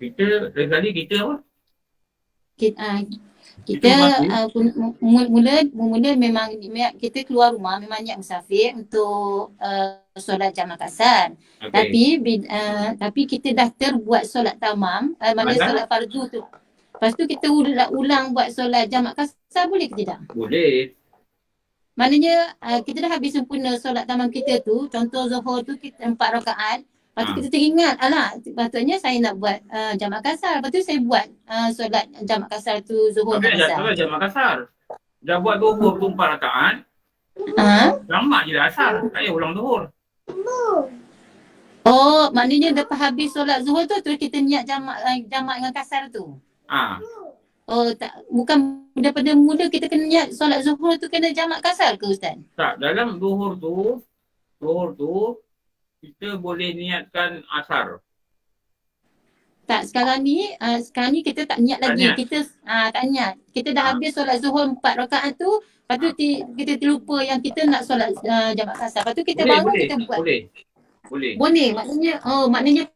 Kita, lagi kali kita apa? Kita mula memang kita keluar rumah memang niat musafir untuk solat jamak kasar. Okay. Tapi kita dah terbuat solat tamam, maknanya solat fardu tu. Lepas tu kita ulang buat solat jamak kasar boleh ke tidak? Boleh. Maknanya kita dah habis sempurna solat tamam kita tu, contoh Zuhur tu kita 4 rakaat. Lepas tu kita teringat, alah patutnya saya nak buat jamak kasar. Lepas tu saya buat solat jamak kasar tu Zuhur dan Asar. Solat jamak kasar. Dah buat Zuhur tu 4 rakaat. Jamak je dah Asar. Tak payah ulang Zuhur. Oh, maknanya lepas habis solat Zuhur tu terus kita niat jamak dengan kasar tu. Oh, tak, bukan daripada mula kita kena niat solat Zuhur tu kena jamak kasar ke Ustaz? Tak, dalam Zuhur tu kita boleh niatkan Asar. Tak, sekarang ni kita tak niat lagi. Kita tak niat. Kita dah habis solat Zuhur 4 rakaat tu, lepas tu kita terlupa yang kita nak solat jamak kasar. Lepas tu kita bangun kita buat. Boleh. Maknanya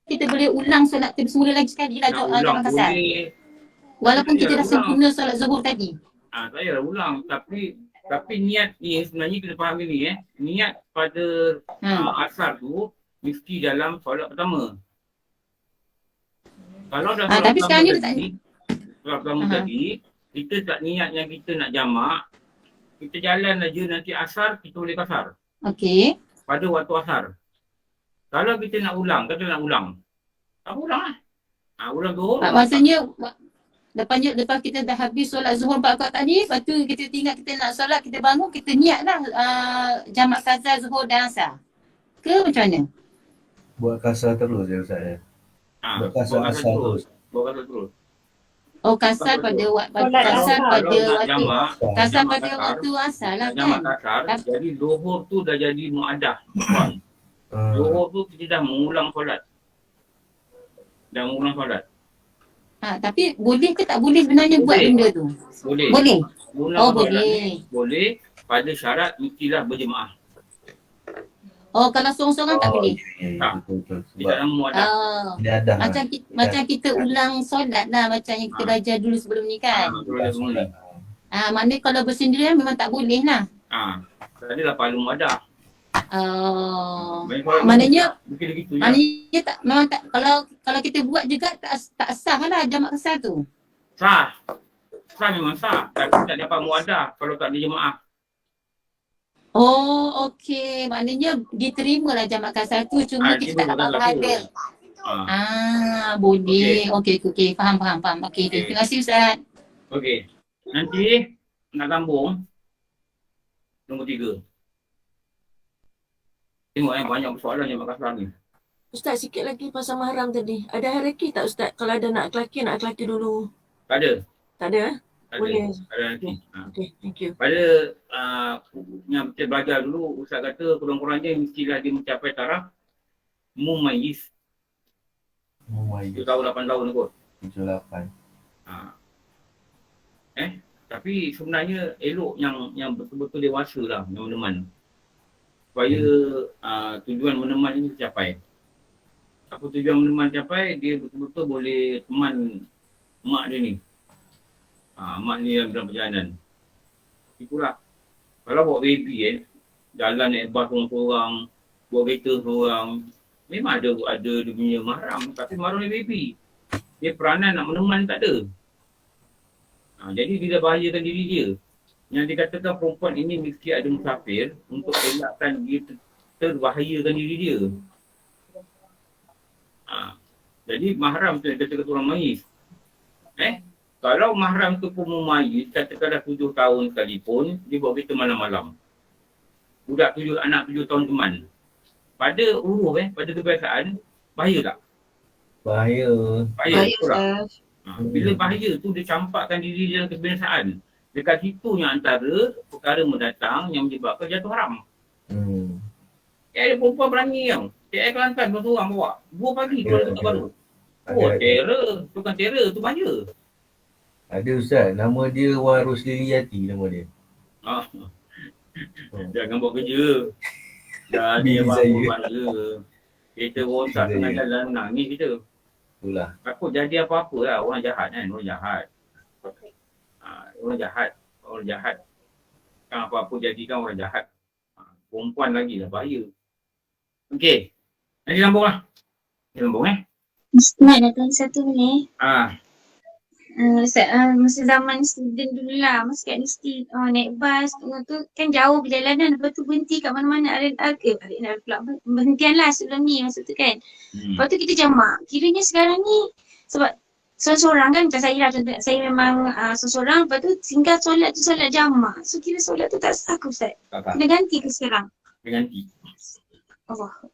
kita boleh ulang solat tu semula lagi sekali lah jamak kasar. Walaupun kita dah sempurna solat Zuhur tadi. Tak payahlah ulang, tapi niat ni sebenarnya kita faham ni niat pada Asar tu mesti dalam solat pertama. Kalau dah solat pertama tadi, kita tak niat yang kita nak jamak, kita jalan aja nanti Asar kita boleh kasar. Okey. Pada waktu Asar. Kalau kita nak ulang, tak ulang lah. Ulang Zuhur. Maksudnya lepas kita dah habis solat Zuhur 4 rakaat tadi, lepas tu kita ingat kita nak solat, kita bangun, kita niat lah jamak kasar Zuhur dan Asar. Ke macam mana? Buat kasar terus ya Ustaz ya? Buat kasar terus. Oh, kasar pada waktu Asar lah kan? Jamak kasar, jadi Zuhur tu dah jadi mu'adah. Zuhur tu kita dah mengulang solat. Tapi boleh ke tak boleh sebenarnya buat benda tu? Boleh. Boleh. Pada syarat mestilah berjemaah. Oh, kalau seorang-seorang tak boleh? Tak. Tidak nama muadah. Macam kita ulang solat lah macam yang kita belajar dulu sebelum ni kan? Maknanya kalau bersendirian memang tak boleh lah. Tadi lah paling muadah. Maknanya tak, memang tak, kalau kita buat juga tak sah lah jamak kasar tu. Sah memang sah, tapi tak dapat muadah kalau tak ada jemaah. Oh, okey. Maknanya diterima lah jamak kasar tu, cuma kita tak dapat pahala. Boleh. Okey. Faham. Okey, terima kasih Ustaz. Okey. Nanti nak sambung nombor 3. Tengok banyak soalan yang Makassar ni. Ustaz, sikit lagi pasal mahram tadi. Ada hierarki tak Ustaz? Kalau ada nak lelaki dulu. Tak ada. Tak ada? Boleh. Ada nanti. Okay, thank you. Pada yang kita belajar dulu, Ustaz kata kurang-kurangnya mestilah dia mencapai taraf mumayyiz. Dia tahu 8 tahun kot. 78. Tapi sebenarnya elok yang betul-betul dewasa lah, yang meneman. Supaya tujuan meneman ini tercapai. Apa tujuan meneman tercapai, dia betul-betul boleh teman mak dia ni. Mak ni yang dalam perjalanan. Itulah. Kalau bawa baby jalan naik bas seorang, bawa kereta seorang, memang ada dia punya mahram. Tapi mahram ni baby. Dia peranan nak meneman tak ada. Jadi dia dah bahayakan diri dia. Yang dikatakan perempuan ini mesti ada musafir untuk elakkan dia terbahayakan diri dia. Jadi mahram tu yang kata orang mayis. Kalau mahram tu pun memayis, katakanlah 7 tahun sekalipun, dia bawa kita malam-malam. Budak anak 7 tahun teman. Pada pada kebiasaan, bahaya tak? Bahaya. Bahaya kurang. Bila bahaya tu dia campakkan diri dalam kebiasaan. Dekat situ yang antara perkara mendatang yang menyebabkan jatuh haram. Ada perempuan berani yang Kelantan tu orang bawa 2 pagi keluar kota baru. Terror. Bukan terror, tu bahaya. Ada Ustaz, nama dia Wan Rosliliati nama dia. Jangan buat kerja. Dah dia bangun bahaya. Kita rosak tengah jalan nangis kita. Itulah. Takut jadi apa-apa lah. Orang jahat kan, orang jahat. Orang jahat. Kan apa-apa jadikan orang jahat. Perempuan lagi lah bahaya. Okey. Nanti sambung lah. Sambung Ustaz nak tanya satu ni. Ustaz, masa zaman student dulu lah, masa kat universiti naik bas tu kan jauh perjalanan, lepas tu berhenti kat mana-mana R&R pula, berhentian lah sebelum ni masa tu kan. Lepas tu kita jamak. Kiranya sekarang ni sebab seorang-seorang kan, macam saya lah contoh, saya memang seorang, lepas tu tinggal solat tu solat jamak. So kira solat tu tak sah ke Ustaz? Kena ganti ke sekarang? Kena ganti. Allah.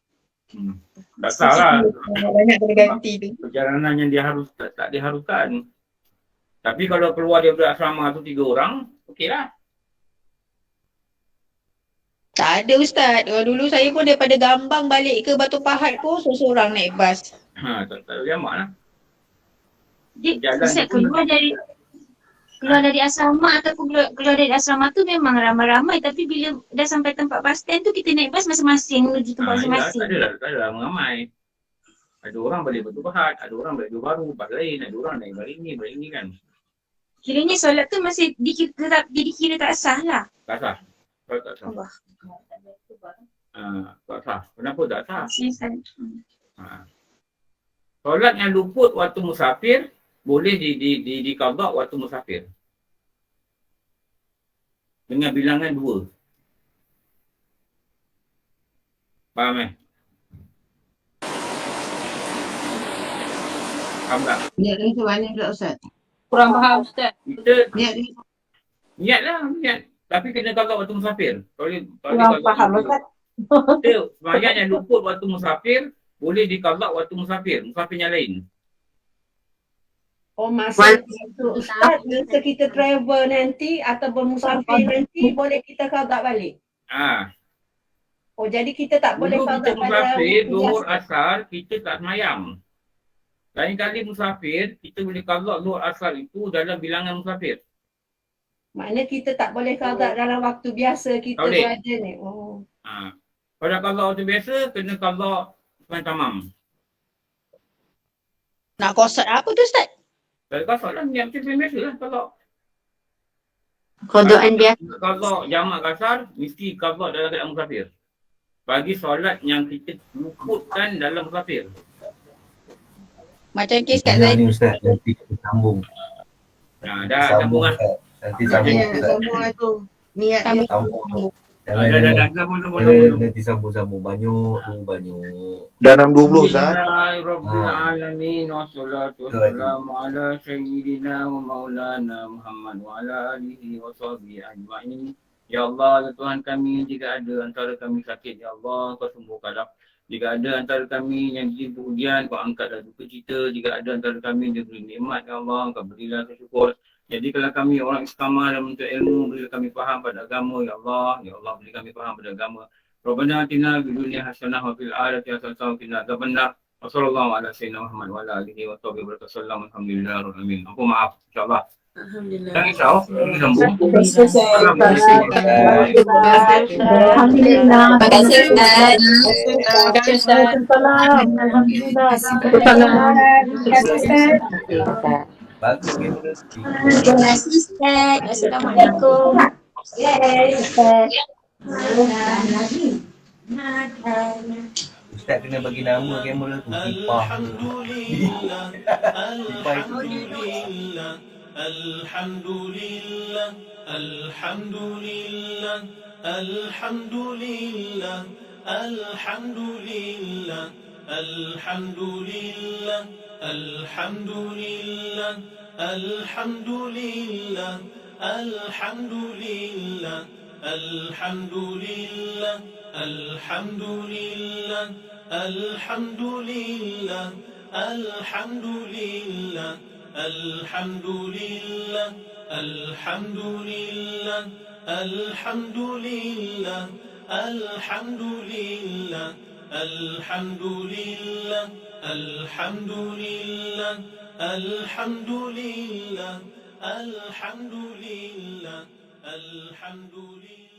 Tak sah lah. Banyak kena ganti tu. Perjalanan yang tak diharuskan. Tapi kalau keluar daripada asrama tu 3 orang, okey lah. Tak ada Ustaz. Dulu saya pun daripada Gambang balik ke Batu Pahat pun seorang naik bas. Tak ada jamak lah. Ustaz keluar dari asrama ataupun keluar dari asrama tu memang ramai-ramai, tapi bila dah sampai tempat bus stand tu kita naik bas masing-masing menuju tempat masing-masing. Tak ada ramai. Ada orang balik Batu Pahat, ada orang balik Johor Bahru, tempat lain, ada orang naik balik ni kan. Kiranya solat tu masih dikira tak sah lah. Tak sah. Tak sah. Tak sah. Kenapa tak sah? Solat yang luput waktu musafir boleh diqadha waktu musafir. Dengan bilangan 2. Faham Faham tak? Niat ni macam mana pula Ustaz? Kurang faham Ustaz. Niat lah. Tapi kena qadha waktu musafir. Kurang faham Ustaz. Sembahyang yang luput waktu musafir boleh diqadha waktu musafir yang lain. Masa Ustaz, masa kita travel nanti ataupun musafir nanti boleh kita qadha balik. Jadi kita tak boleh qadha pada musafir, Zuhur, Asar, kita tak semayang. Lain kali musafir, kita boleh qadha Zuhur, Asar itu dalam bilangan musafir. Maknanya kita tak boleh qadha dalam waktu biasa kita berada ni. Kalau qadha waktu biasa, kena qadha tamam. Nak qasar apa tu Ustaz? Kalau qasar lah, niat macam biasa lah qadha. Qadhaan biasa. Qadha jamak qasar, mesti qadha dalam keadaan musafir. Bagi solat yang kita luputkan dalam musafir. Macam kes kat saya. Ni Ustaz, nanti kita sambung. Dah sambung lah. Nanti sambung Ustaz. Sambung lah tu. Niat dia. Sambung. Nanti sambung-sambung. Banyak. Dah 6.20 Ustaz. Bismillahirrahmanirrahim. Wassalatu wassalamu ala sayyidina wa maulana Muhammad wa ala alihi wa sahbihi ajma'in. Ya Allah, ya Tuhan kami, jika ada antara kami sakit, Ya Allah, Kau sembuhkanlah. Jika ada antara kami yang diberi ujian, Kau angkatlah duka cita. Jika ada antara kami yang diberi nikmat, Ya Allah, Kau berilah syukur. Jadi kalau kami orang istiqamah dalam menuntut ilmu, berilah kami faham pada agama, Ya Allah. Ya Allah, beri kami faham pada agama. Rabbana atina fid dunya hasanah wa fil akhirati hasanah wa qina adzabannar. Wa sallallahu ala sayyidina Muhammad wa ala alihi wa sahbihi wa sallam. Alhamdulillah rabbil alamin. Aku maaf insyaallah. Alhamdulillah. Dan insyaallah kita sambung. Alhamdulillah. Terima kasih Ustaz. Alhamdulillah. Bagus kita. Terima kasih Ustaz. Assalamualaikum. Ustaz kena bagi nama kamera tu Tipah. Tipah itu Alhamdulillah, Alhamdulillah, Alhamdulillah, Alhamdulillah, Alhamdulillah, Alhamdulillah, الحمد لله الحمد لله الحمد لله الحمد لله الحمد لله الحمد لله الحمد لله الحمد لله الحمد لله الحمد لله الحمد لله الحمد لله الحمد لله الحمد لله الحمد لله